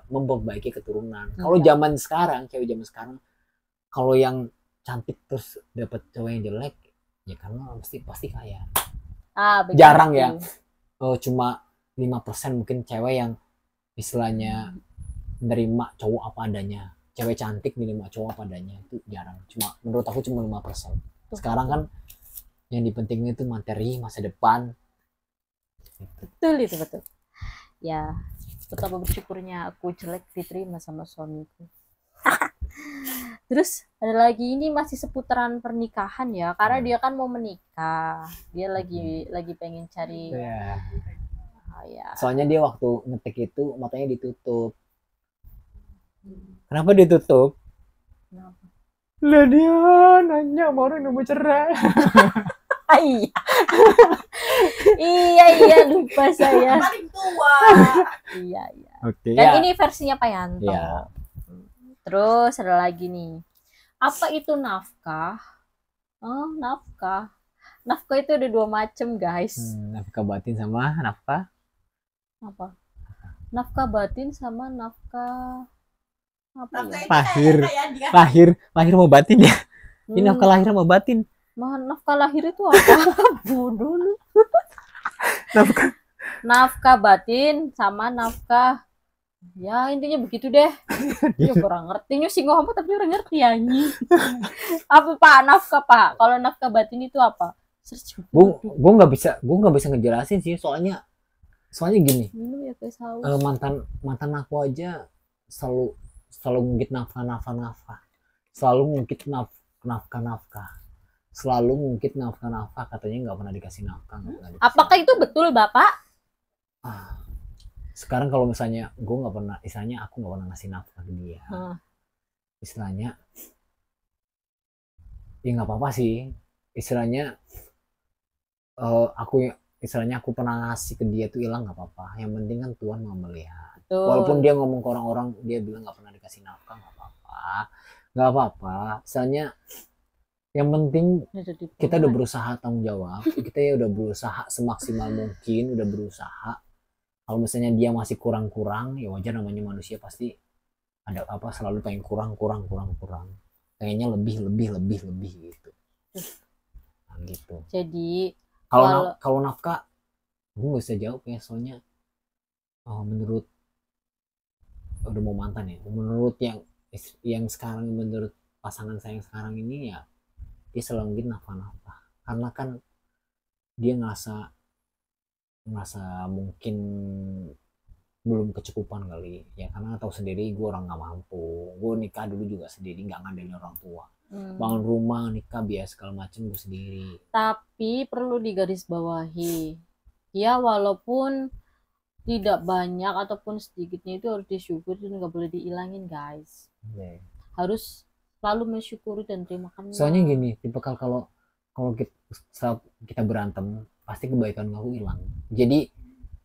memperbaiki keturunan. Kalau zaman sekarang, cewek zaman sekarang, kalau yang cantik terus dapat cowok yang jelek, ya karena pasti kaya. Jarang ya. Cuma 5% mungkin cewek yang istilahnya menerima cowok apa adanya. Cewek cantik menerima cowok apa adanya itu jarang. Menurut aku cuma 5%. Sekarang kan yang dipentingin itu materi, masa depan. Betul. Ya, betapa bersyukurnya aku jelek diterima sama suamiku. Terus ada lagi, ini masih seputaran pernikahan ya, karena dia kan mau menikah, dia lagi pengen cari. Ya. Ya. Soalnya dia waktu ngetik itu matanya ditutup. Kenapa ditutup? Kenapa? Lah dia nanya sama orang yang mau cerai. Iya. Iya lupa saya. Paling tua. Iya. Oke. Dan Ya. ini versinya Pak Yanto. Ya. Terus ada lagi nih. Apa itu nafkah? Oh, nafkah. Nafkah itu ada 2 macam, guys. Nafkah batin sama nafkah Apa? Nafkah batin sama nafkah apa Nafkah ya? itu Lahir. kayak dia. lahir mau batin ya. Ini nafkah lahir sama batin. Nafkah lahir itu apa? Bodoh lu. Nafkah. Nafkah batin sama nafkah, ya intinya begitu deh. Ya kurang ngerti sih ngomong tapi orang ngerti anjing. Apa Pak nafkah Pak? Kalau nafkah batin itu apa? Gue nggak bisa ngejelasin sih, soalnya gini. Minum ya guys, haus. mantan aku aja selalu ngungkit nafkah, selalu ngungkit nafkah, katanya nggak pernah dikasih nafkah. Apakah itu betul Bapak? Sekarang kalau misalnya gue nggak pernah, istilahnya aku nggak pernah ngasih nafkah ke dia, istilahnya ya nggak apa-apa sih, istilahnya aku pernah ngasih ke dia tuh hilang nggak apa-apa, yang penting kan Tuhan mau melihat. Betul. Walaupun dia ngomong ke orang-orang dia bilang nggak pernah dikasih nafkah, nggak apa-apa, misalnya yang penting kita udah berusaha tanggung jawab, kita ya udah berusaha semaksimal mungkin, udah berusaha. Kalau misalnya dia masih kurang, ya wajar, namanya manusia pasti ada apa, selalu pengen kurang, kayaknya lebih gitu. Nah, gitu. Jadi kalau nafkah gue nggak bisa jawab ya, soalnya menurut udah mau mantan ya, menurut yang sekarang, menurut pasangan saya yang sekarang ini ya, dia selalu ngin nafkah, karena kan dia ngerasa mungkin belum kecukupan kali ya, karena tahu sendiri gue orang nggak mampu, gue nikah dulu juga sendiri, nggak ngandelin orang tua, bangun rumah, nikah, biaya segala macam gue sendiri. Tapi perlu digarisbawahi ya, walaupun tidak banyak ataupun sedikitnya itu harus disyukuri dan nggak boleh dihilangin guys. Harus selalu mensyukuri dan terima kasih. Soalnya gini, tipe kalau kita berantem pasti kebaikan aku hilang. Jadi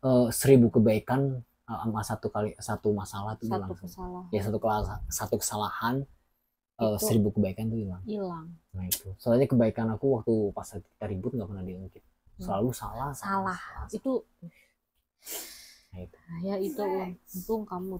1000 kebaikan sama satu masalah tuh hilang. Ya satu kesalahan 1000 kebaikan tuh hilang. Nah itu. Soalnya kebaikan aku waktu pas kita ribut nggak pernah diungkit. Selalu salah. Itu. Nah, itu. Ya itu untung kamu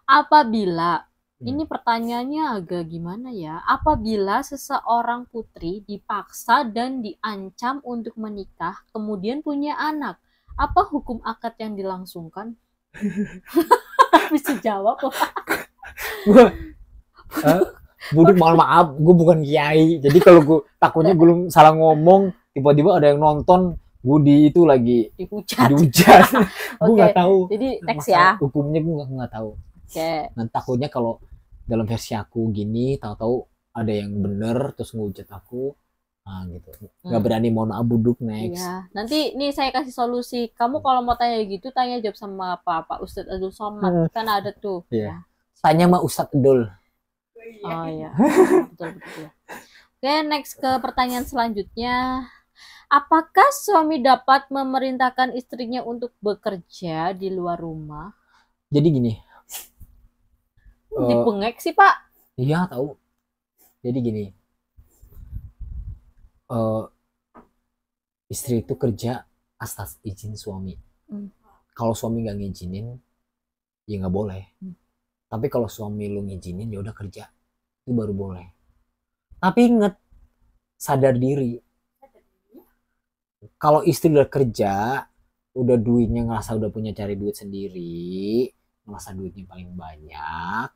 Apabila ini pertanyaannya agak gimana ya? Apabila seseorang putri dipaksa dan diancam untuk menikah, kemudian punya anak, apa hukum akad yang dilangsungkan? Bisa jawab loh. Buduk, mohon maaf, gue bukan kiai. Jadi kalau gue takutnya gue salah ngomong, tiba-tiba ada yang nonton, gue itu lagi dihujat. Gue nggak tahu. Jadi teks ya. Hukumnya gue nggak tahu. Nah takutnya kalau dalam versi aku gini, tahu-tahu ada yang bener terus ngehujat aku, nah gitu, nggak berani, mohon maaf Buduk, next. Ya, nanti nih saya kasih solusi. Kamu kalau mau tanya gitu, tanya jawab sama Pak Ustadz Abdul Somad, kan ada tuh. Ya. Tanya sama Ustadz Abdul. Oh iya, betul. Oke, next ke pertanyaan selanjutnya. Apakah suami dapat memerintahkan istrinya untuk bekerja di luar rumah? Jadi gini. Dipengek sih Pak. Iya tahu. Jadi gini, istri itu kerja atas izin suami. Kalau suami nggak ngizinin, ya nggak boleh. Tapi kalau suami lu ngizinin, ya udah kerja, itu baru boleh. Tapi inget, sadar diri. Kalau istri udah kerja, udah duitnya, ngerasa udah punya cari duit sendiri, ngerasa duitnya paling banyak,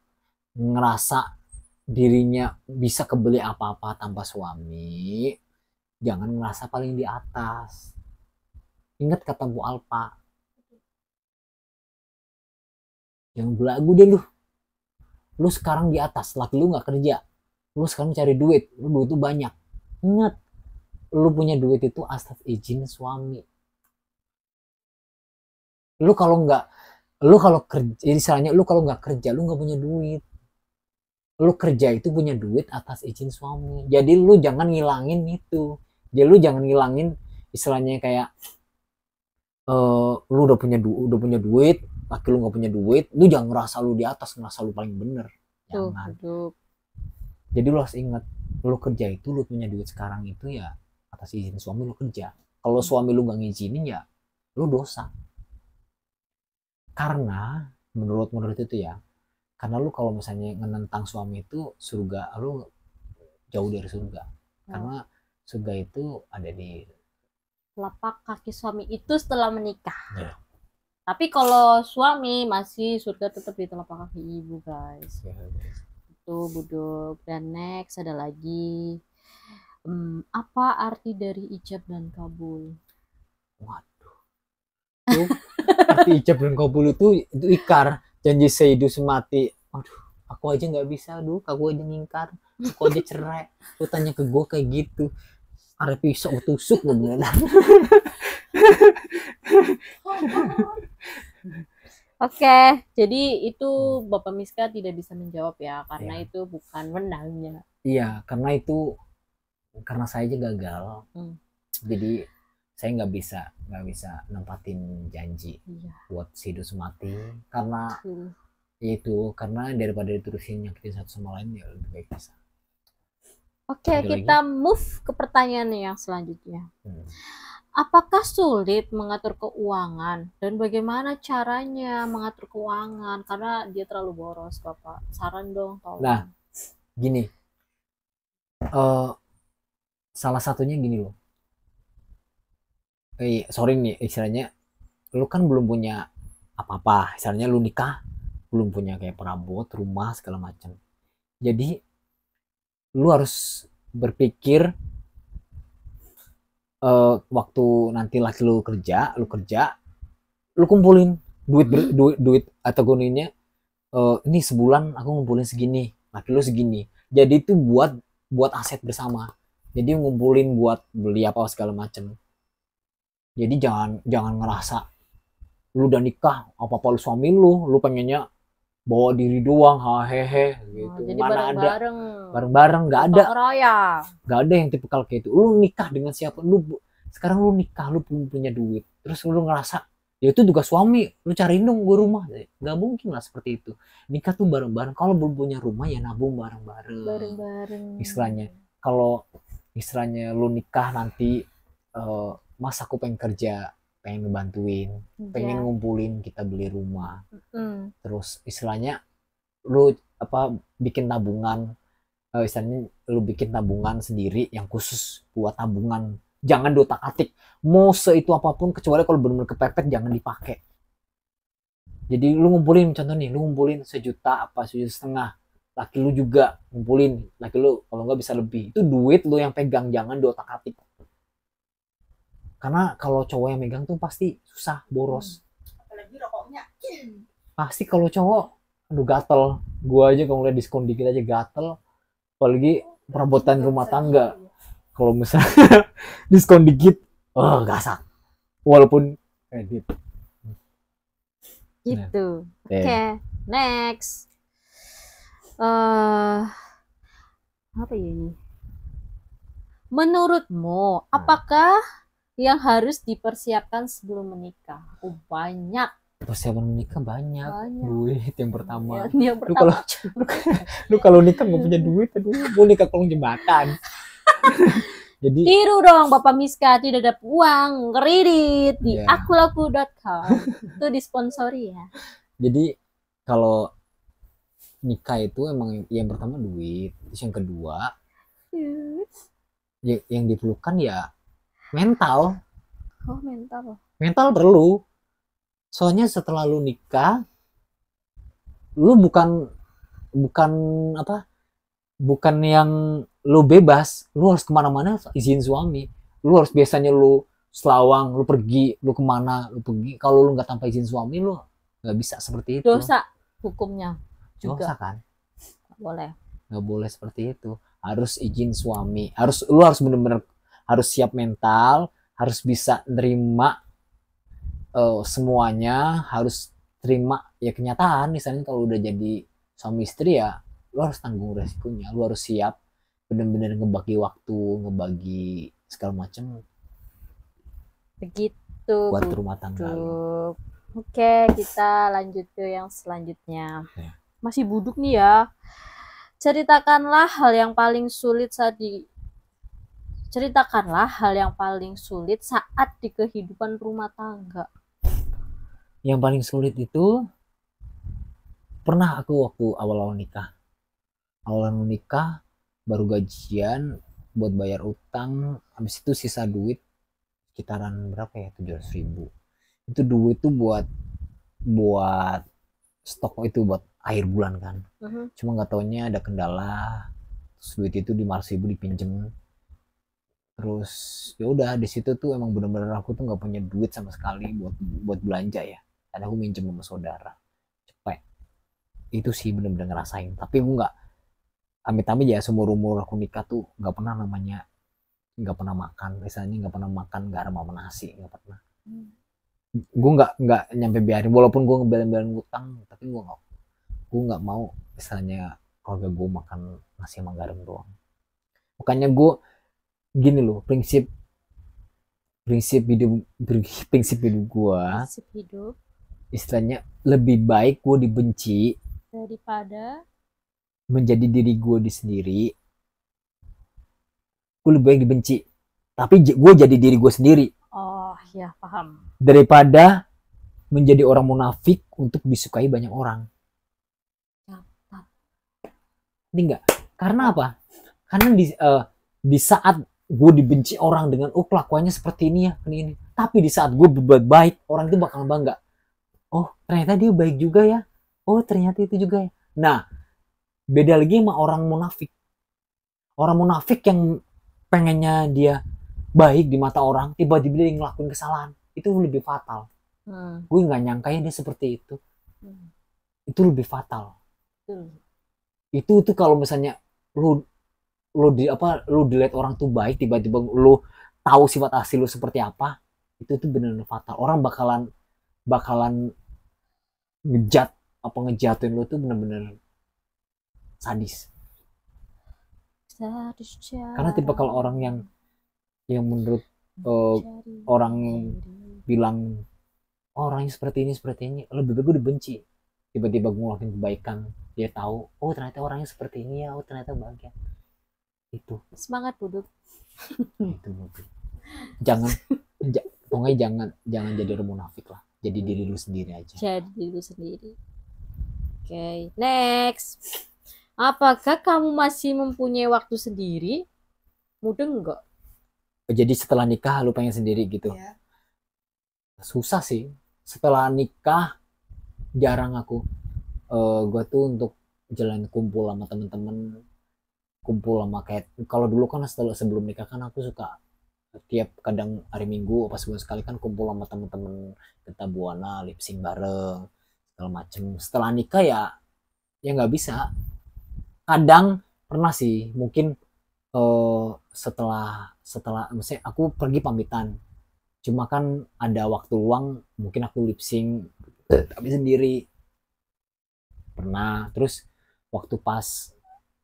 ngerasa dirinya bisa kebeli apa-apa tanpa suami, jangan ngerasa paling di atas. Ingat kata Bu Alpa, yang belagu deh lu sekarang di atas, laki lu nggak kerja, lu sekarang cari duit, lu duit itu banyak. Ingat, lu punya duit itu atas izin suami. Lu kalau nggak, lu kalau kerja, misalnya lu kalau nggak kerja, lu nggak punya duit. Lu kerja itu punya duit atas izin suami. Jadi lu jangan ngilangin itu. Jadi lu jangan ngilangin istilahnya kayak lu udah punya duit, laki lu nggak punya duit, lu jangan ngerasa lu di atas, ngerasa lu paling bener. Tuh, Jangan. tuh. Jadi lu harus ingat, lu kerja itu lu punya duit sekarang itu ya atas izin suami lu kerja. Kalau suami lu nggak ngizinin ya lu dosa. Karena menurut itu ya, karena lu kalau misalnya menentang suami itu surga, lu jauh dari surga. Karena surga itu ada di Telapak kaki suami itu setelah menikah. Ya. Tapi kalau suami masih surga tetap di telapak kaki ibu, guys. Itu buduk. Dan next ada lagi. Apa arti dari ijab dan kabul? Waduh. Tuh, arti ijab dan kabul itu ikrar, janji sehidup semati. Aduh, aku aja nggak bisa, aku aja ngingkar, aku aja cerai. Lu tanya ke gue kayak gitu. Ada pisau tusuk bener. Oke, jadi itu Bapak Miska tidak bisa menjawab ya, karena itu bukan wewenangnya. Iya, karena saya aja gagal. Jadi saya nggak bisa nempatin janji buat hidup semati, karena karena daripada diterusin nyakitin satu sama lain ya lebih baik bisa. Oke, kita move ke pertanyaan yang selanjutnya. Apakah sulit mengatur keuangan dan bagaimana caranya mengatur keuangan karena dia terlalu boros, Bapak? Saran dong, tolong. Nah, gini. Salah satunya gini loh. Sorry nih, istilahnya lu kan belum punya apa-apa. Istilahnya lu nikah, belum punya kayak perabot, rumah, segala macam. Jadi lu harus berpikir waktu nanti laki lu kerja, lu kumpulin duit atau goninya ini sebulan aku ngumpulin segini, laki lu segini. Jadi itu buat aset bersama. Jadi ngumpulin buat beli apa segala macam. Jadi jangan ngerasa lu udah nikah apa-apa lu suami lu pengennya bawa diri doang, hehehe gitu. Jadi mana bareng-bareng nggak ada yang tipikal kayak itu. Lu nikah dengan siapa, sekarang lu nikah, lu punya duit, terus lu ngerasa ya itu juga suami, lu cariin dong gue rumah. Nggak mungkin lah seperti itu. Nikah tuh bareng-bareng. Kalau belum punya rumah ya nabung bareng-bareng. Istilahnya kalau istilahnya lu nikah nanti mas aku pengen kerja, pengen ngebantuin, pengen ngumpulin kita beli rumah. Terus istilahnya lu bikin tabungan, istilahnya lu bikin tabungan sendiri yang khusus buat tabungan. Jangan diotak-atik mau itu apapun, kecuali kalau benar-benar kepepet jangan dipakai. Jadi lu ngumpulin, contoh nih, lu ngumpulin 1 juta apa 1,5 juta, laki lu juga ngumpulin, laki lu kalau nggak bisa lebih, itu duit lu yang pegang, jangan diotak-atik. Karena kalau cowok yang megang tuh pasti susah, boros. Apalagi rokoknya. Pasti kalau cowok, aduh gatel. Gua aja kalau lihat diskon dikit aja gatel. Apalagi perabotan rumah tangga. Kalau misalnya diskon dikit, gasak. Walaupun kredit. Gitu. Oke, next. Apa ya ini? Menurutmu, apakah yang harus dipersiapkan sebelum menikah? Banyak. Persiapan menikah banyak. Duit yang pertama. Yang pertama. Lu kalau nikah nggak punya duit, mau nikah kolong jembatan. Jadi tiru dong Bapak Miska, tidak ada uang, kredit di akulaku.com. Itu disponsori ya. Jadi kalau nikah itu emang yang pertama duit, terus yang kedua yang diperlukan ya mental. Mental perlu. Soalnya setelah lu nikah, lu bukan yang lu bebas, lu harus kemana-mana izin suami. Lu harus biasanya lu selawang, lu pergi, lu kemana, lu pergi. Kalau lu nggak tanpa izin suami, lu nggak bisa seperti itu. Dosa hukumnya Dosa juga. kan? Nggak boleh. Nggak boleh seperti itu. Harus izin suami. Lu harus bener-bener harus siap mental, harus bisa nerima semuanya, harus terima ya kenyataan. Misalnya kalau udah jadi suami istri ya, lu harus tanggung resikonya, lu harus siap bener-bener ngebagi waktu, ngebagi segala macam Begitu buat rumah tangga lu. buduk. Oke, kita lanjut ke yang selanjutnya. Ya. Masih buduk nih ya. Ceritakanlah hal yang paling sulit saat di kehidupan rumah tangga. Yang paling sulit itu pernah aku waktu awal-awal nikah. Awal-awal nikah baru gajian buat bayar utang, habis itu sisa duit sekitaran berapa ya, 700.000. Itu duit tuh buat stok, itu buat akhir bulan kan. Cuma nggak taunya ada kendala, terus duit itu 500.000 dipinjem. Terus ya udah di situ tuh emang bener-bener aku tuh nggak punya duit sama sekali buat belanja ya. Karena aku minjem sama saudara. Cepet. Itu sih bener-bener ngerasain. Tapi aku nggak, amit-amit ya, seumur umur aku nikah tuh nggak pernah makan, misalnya nggak pernah makan garam sama nasi, nggak pernah. Gue nggak nyampe biarin, walaupun gue ngebelain utang, tapi gue nggak mau misalnya keluarga gue makan nasi sama garam doang. Makanya gue gini loh, prinsip hidup gue, Prinsip hidup istilahnya lebih baik gue dibenci daripada menjadi diri gue sendiri. Gue lebih baik dibenci tapi gue jadi diri gue sendiri. Oh ya, paham. Daripada menjadi orang munafik untuk disukai banyak orang. Ini enggak? Karena apa? Karena di saat gue dibenci orang dengan kelakuannya seperti ini ya, ini. Tapi di saat gue berbuat baik, orang itu bakal bangga. Oh, ternyata dia baik juga ya. Oh, ternyata itu juga ya. Nah, beda lagi sama orang munafik. Orang munafik yang pengennya dia baik di mata orang, tiba-tiba dia ngelakuin kesalahan. Itu lebih fatal. Gue nggak nyangka ya dia seperti itu. Itu lebih fatal. Itu tuh kalau misalnya lu dilihat orang tuh baik, tiba-tiba lu tahu sifat asli lu seperti apa, itu tuh benar-benar fatal. Orang bakalan ngejatuhin lu tuh benar-benar sadis. Karena tipe kalau orang yang menurut orang yang bilang orangnya seperti ini, lebih baik gue dibenci. Tiba-tiba gue ngelakuin kebaikan, dia tahu, oh ternyata orangnya seperti ini ya, oh ternyata bahagia. Itu Semangat buduk. itu mungkin. Pokoknya jangan jadi orang munafik lah. Jadi diri lu sendiri aja. Jadi diri lu sendiri. Oke, next. Apakah kamu masih mempunyai waktu sendiri? Mudeng enggak? Jadi setelah nikah lu pengen sendiri gitu? Ya. Susah sih. Setelah nikah jarang aku. Gue tuh untuk jalan kumpul sama temen-temen, kumpul sama kayak kalau dulu kan sebelum nikah kan aku suka tiap kadang hari Minggu pas sebulan sekali kan kumpul sama temen-temen, kita buana lip sync bareng segala macem. Setelah nikah ya nggak bisa. Kadang pernah sih mungkin setelah misalnya aku pergi pamitan, cuma kan ada waktu luang mungkin aku lip sync tapi sendiri pernah. Terus waktu pas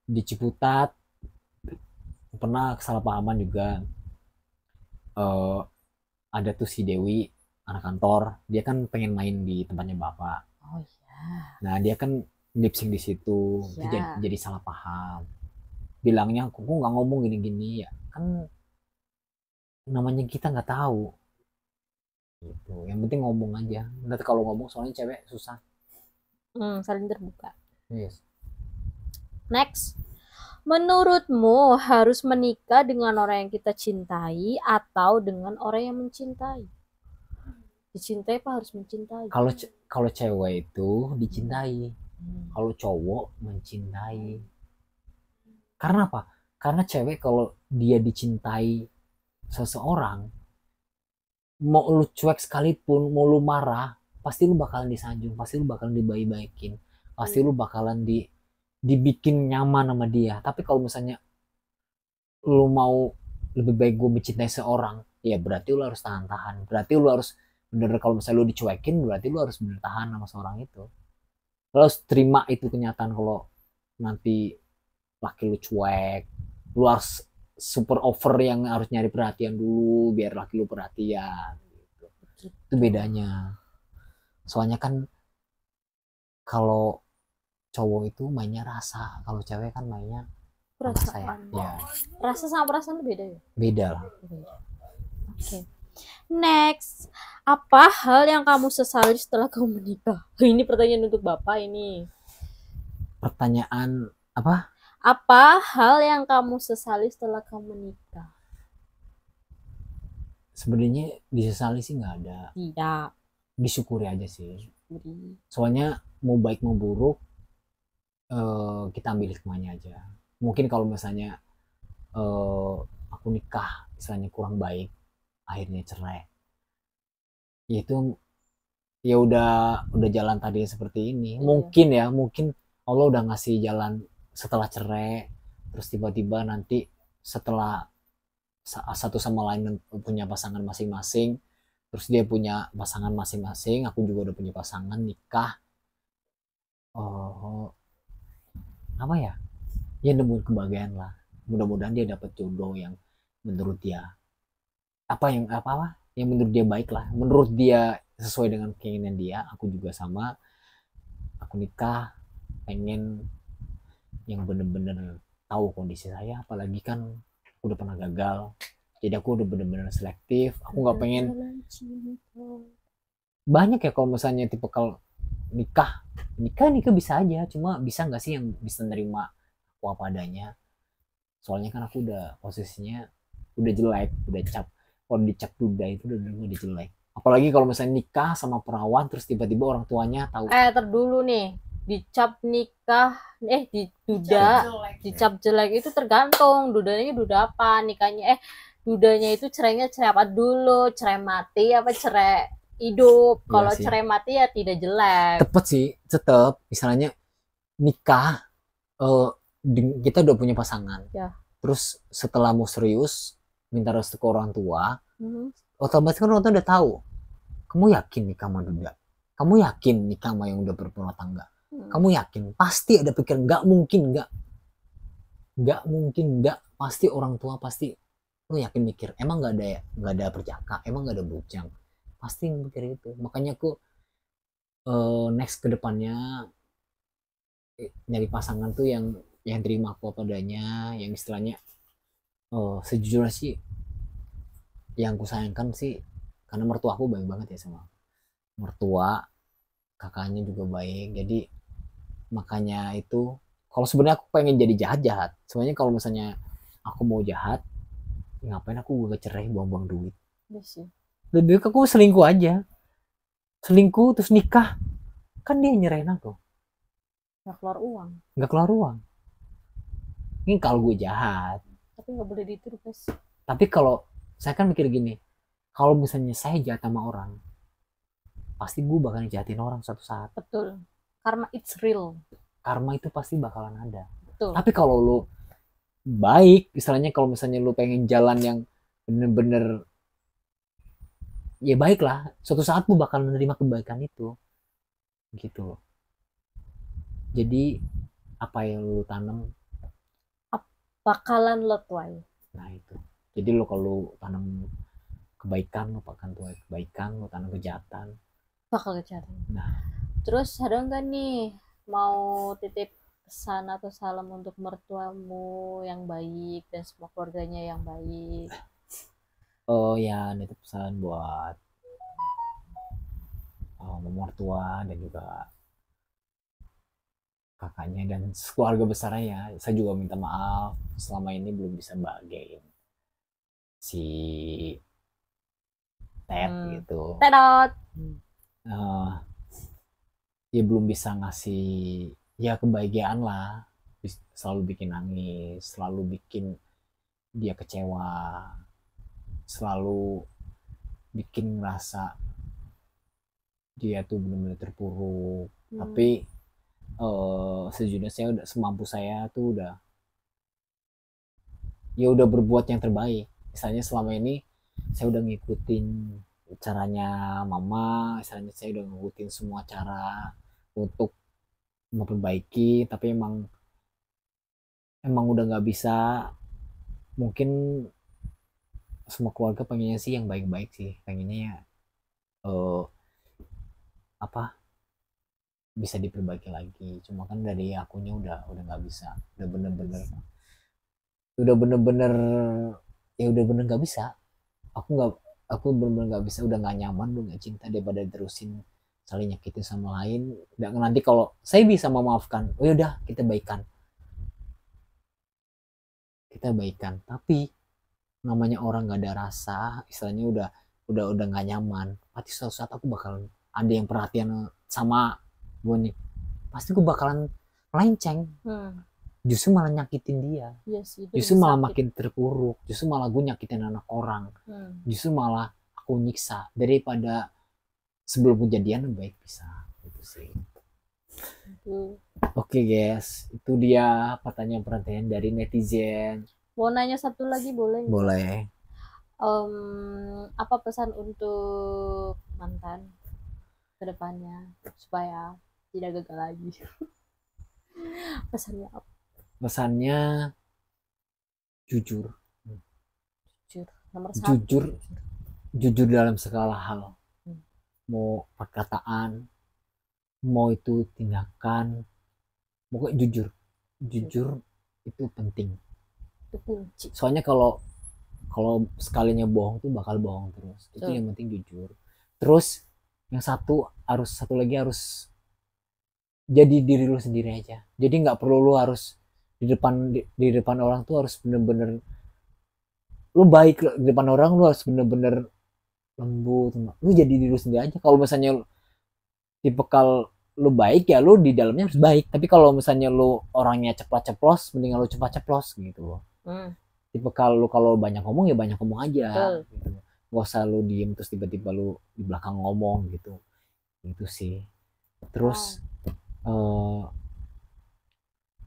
di Ciputat pernah kesalahpahaman juga. Ada tuh si Dewi, anak kantor, dia kan pengen main di tempatnya bapak. Oh iya. Nah dia kan lip sync di situ, Ya. jadi salah paham. Bilangnya aku nggak ngomong gini-gini ya, kan namanya kita nggak tahu. Gitu. Yang penting ngomong aja. Nanti kalau ngomong soalnya cewek susah. Saling terbuka. Yes. Next. Menurutmu harus menikah dengan orang yang kita cintai atau dengan orang yang mencintai? Dicintai apa harus mencintai? Kalau cewek itu dicintai, kalau cowok mencintai. Karena apa? Karena cewek kalau dia dicintai seseorang, mau lu cuek sekalipun, mau lu marah, pasti lu bakalan disanjung, pasti lu bakalan dibaik-baikin, pasti lu bakalan dibikin nyaman sama dia. Tapi kalau misalnya lu mau lebih baik gue mencintai seorang, ya berarti lu harus tahan-tahan, berarti lu harus bener, kalau misalnya lu dicuekin berarti lu harus bener tahan sama seorang itu. Lu harus terima itu kenyataan kalau nanti laki lu cuek, lu harus super over yang harus nyari perhatian dulu biar laki lu perhatian gitu. Itu bedanya. Soalnya kan kalau cowok itu mainnya rasa, kalau cewek kan mainnya rasa ya. Perasaan. Ya, Rasa sama perasaan itu beda ya? beda lah. Oke. Next, apa hal yang kamu sesali setelah kamu menikah? Ini pertanyaan untuk Bapak ini. Pertanyaan apa? Apa hal yang kamu sesali setelah kamu menikah? Sebenarnya disesali sih nggak ada, Tidak. disyukuri aja sih. Beri. Soalnya mau baik mau buruk, kita ambil hikmahnya aja. Mungkin kalau misalnya aku nikah misalnya kurang baik, akhirnya cerai, ya itu ya udah jalan tadi seperti ini. Iya. Mungkin ya, mungkin Allah udah ngasih jalan setelah cerai, terus tiba-tiba nanti setelah satu sama lain punya pasangan masing-masing, terus dia punya pasangan masing-masing, aku juga udah punya pasangan, nikah, oh apa ya, ya nemuin kebahagiaan lah. Mudah-mudahan dia dapat jodoh yang menurut dia apa yang menurut dia baik lah, menurut dia sesuai dengan keinginan dia. Aku juga sama, aku nikah pengen yang bener-bener tahu kondisi saya, apalagi kan aku udah pernah gagal, jadi aku udah bener-bener selektif. Aku nggak pengen banyak ya, kalau misalnya tipe kalau nikah bisa aja, cuma bisa nggak sih yang bisa nerima aku apa adanya. Soalnya kan aku udah posisinya udah jelek, udah cap, kalau dicap duda itu udah jelek. Apalagi kalau misalnya nikah sama perawan terus tiba-tiba orang tuanya tahu. Terdulu nih, dicap nikah, diduda, dicap jelek itu tergantung dudanya duda apa, nikahnya dudanya itu cerainya cerai apa dulu, cerai mati apa cerai hidup. Kalau Iya sih. cerai mati ya tidak jelek. Tepet sih, tetep misalnya nikah, kita udah punya pasangan, Ya. terus setelah mau serius minta restu ke orang tua, Mhm. otomatis kan orang tua udah tahu kamu yakin nikah sama duda, kamu yakin nikah sama yang udah berumah tangga, kamu yakin, pasti ada pikiran nggak mungkin nggak, pasti orang tua pasti lu yakin mikir, emang nggak ada perjaka, emang nggak ada bujang, pasti mikir itu. Makanya aku next ke depannya nyari pasangan tuh yang terima aku apa adanya, yang istilahnya sejujurnya sih yang aku sayangkan sih, karena mertua aku baik banget ya sama mertua, kakaknya juga baik. Jadi makanya itu, kalau sebenarnya aku pengen jadi jahat sebenarnya, kalau misalnya aku mau jahat, ngapain aku gak cerai buang-buang duit. Iya sih. Lebih baik aku selingkuh aja, selingkuh terus nikah, kan dia nyerahin aku, Nggak keluar uang. nggak keluar uang. Ini kalau gue jahat. Tapi nggak boleh ditiru guys. Tapi kalau saya kan mikir gini, kalau misalnya saya jahat sama orang, pasti gue bakal jahatin orang suatu saat. Betul. Karma it's real. Karma itu pasti bakalan ada. Betul. Tapi kalau lu baik, istilahnya kalau misalnya lu pengen jalan yang bener-bener, ya baiklah, suatu saat lu bakal menerima kebaikan itu, gitu. Jadi apa yang lu tanam Bakalan lo tuai. nah itu. Jadi lu kalau tanam kebaikan, lu akan tuai kebaikan, lu tanam kejahatan, Bakal kejahatan. nah. Terus ada nggak nih mau titip pesan atau salam untuk mertuamu yang baik dan semua keluarganya yang baik? Oh ya, nitip pesan buat mertua dan juga kakaknya dan keluarga besarnya ya. Saya juga minta maaf selama ini belum bisa bahagiain si Ted gitu. Tedot. Ya belum bisa ngasih ya kebahagiaan lah, selalu bikin nangis, selalu bikin dia kecewa, selalu bikin ngerasa dia tuh benar-benar terpuruk. Tapi sejujurnya saya udah semampu saya tuh udah berbuat yang terbaik. Misalnya selama ini saya udah ngikutin caranya mama, misalnya saya udah ngikutin semua cara untuk memperbaiki, tapi emang udah nggak bisa. Mungkin semua keluarga pengennya sih yang baik-baik sih, pengennya ya apa bisa diperbaiki lagi. Cuma kan dari akunya udah nggak bisa, udah bener-bener ya udah bener nggak bisa. Aku bener-bener nggak bisa, udah nggak nyaman, udah nggak cinta, daripada terusin saling nyakitin sama lain. Dan nanti kalau saya bisa memaafkan, oh yaudah kita baikan, tapi namanya orang nggak ada rasa, istilahnya udah nggak nyaman, pasti suatu saat aku bakalan ada yang perhatian sama gue nih, pasti gue bakalan melenceng. Justru malah nyakitin dia, justru malah makin terpuruk, justru malah gue nyakitin anak orang, justru malah aku nyiksa. Daripada sebelum kejadian baik bisa, itu sih. Oke guys, itu dia pertanyaan dari netizen. Mau nanya satu lagi boleh? Boleh. Apa pesan untuk mantan ke depannya supaya tidak gagal lagi? Pesannya apa? Pesannya jujur. Nomor satu. Jujur dalam segala hal. Mau perkataan, mau itu tindakan, pokoknya jujur itu penting. Itu kunci. Soalnya kalau sekalinya bohong tuh bakal bohong terus. Itu yang penting jujur. Terus yang satu lagi harus jadi diri lu sendiri aja. Jadi nggak perlu lu harus di depan orang tuh harus bener-bener lu baik. Di depan orang lu harus bener-bener lembut. Lu jadi diri lu sendiri aja. Kalau misalnya tipikal lu baik ya lu di dalamnya harus baik. Tapi kalau misalnya lu orangnya ceplos mendingan lu cepat ceplos gitu loh. Tipikal lu kalau banyak ngomong ya banyak ngomong aja gitu. Gak usah lu diem terus tiba-tiba lu di belakang ngomong gitu. Itu sih. Terus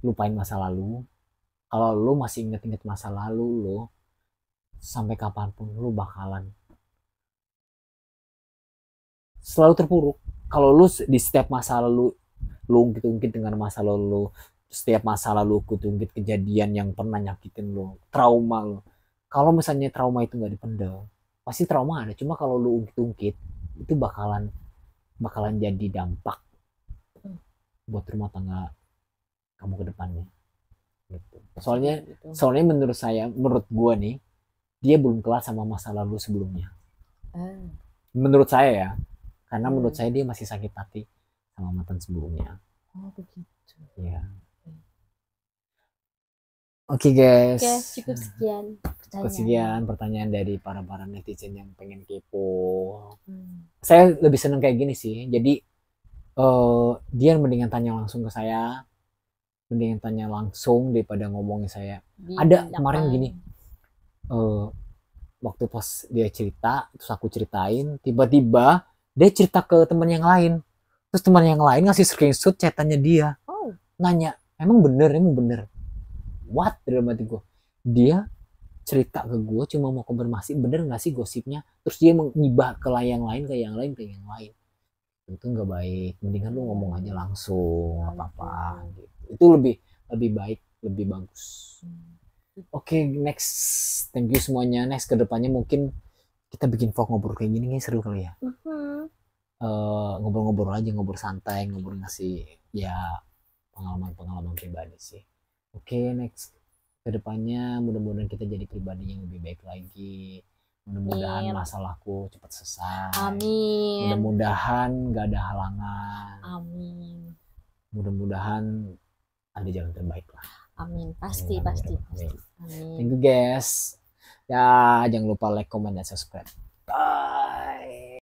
lupain masa lalu. Kalau lu masih inget-inget masa lalu lu, sampai kapanpun lu bakalan selalu terpuruk. Kalau lu di setiap masa lalu lu ungkit-ungkit dengan masa lalu, setiap masa lalu ungkit-ungkit kejadian yang pernah nyakitin lu, trauma lu. Kalau misalnya trauma itu nggak dipendam, pasti trauma ada. Cuma kalau lu ungkit-ungkit, itu bakalan jadi dampak buat rumah tangga kamu ke depannya. Gitu. Soalnya menurut gue nih, dia belum kelar sama masa lalu sebelumnya. Menurut saya ya, karena menurut saya dia masih sakit hati sama mantan sebelumnya. Oh begitu. Ya. Oke guys. Cukup sekian pertanyaan dari para netizen yang pengen kepo. Saya lebih seneng kayak gini sih. Jadi dia mendingan tanya langsung ke saya, mendingan tanya langsung daripada ngomongin saya. Ada kemarin gini, waktu pas dia cerita, terus aku ceritain, tiba-tiba dia cerita ke teman yang lain, terus teman yang lain ngasih screenshot chatannya dia, nanya, emang bener, what? Dalam hati gue, dia cerita ke gue cuma mau konfirmasi bener nggak sih gosipnya, terus dia mengibah ke yang lain, itu nggak baik. Mendingan lu ngomong aja langsung apa gitu. Itu lebih baik, lebih bagus. Oke, next, thank you semuanya. Next kedepannya mungkin kita bikin vlog ngobrol kayak gini, seru kali ya. Ngobrol-ngobrol aja, ngobrol santai, ngobrol ngasih ya pengalaman pribadi sih. Oke, next kedepannya mudah-mudahan kita jadi pribadi yang lebih baik lagi. Mudah-mudahan masalahku cepat selesai. Amin. Mudah-mudahan gak ada halangan. Amin. Mudah-mudahan ada jalan terbaik lah. Amin. Pasti. Amin. Thank you guys. Ya, jangan lupa like, comment, dan subscribe.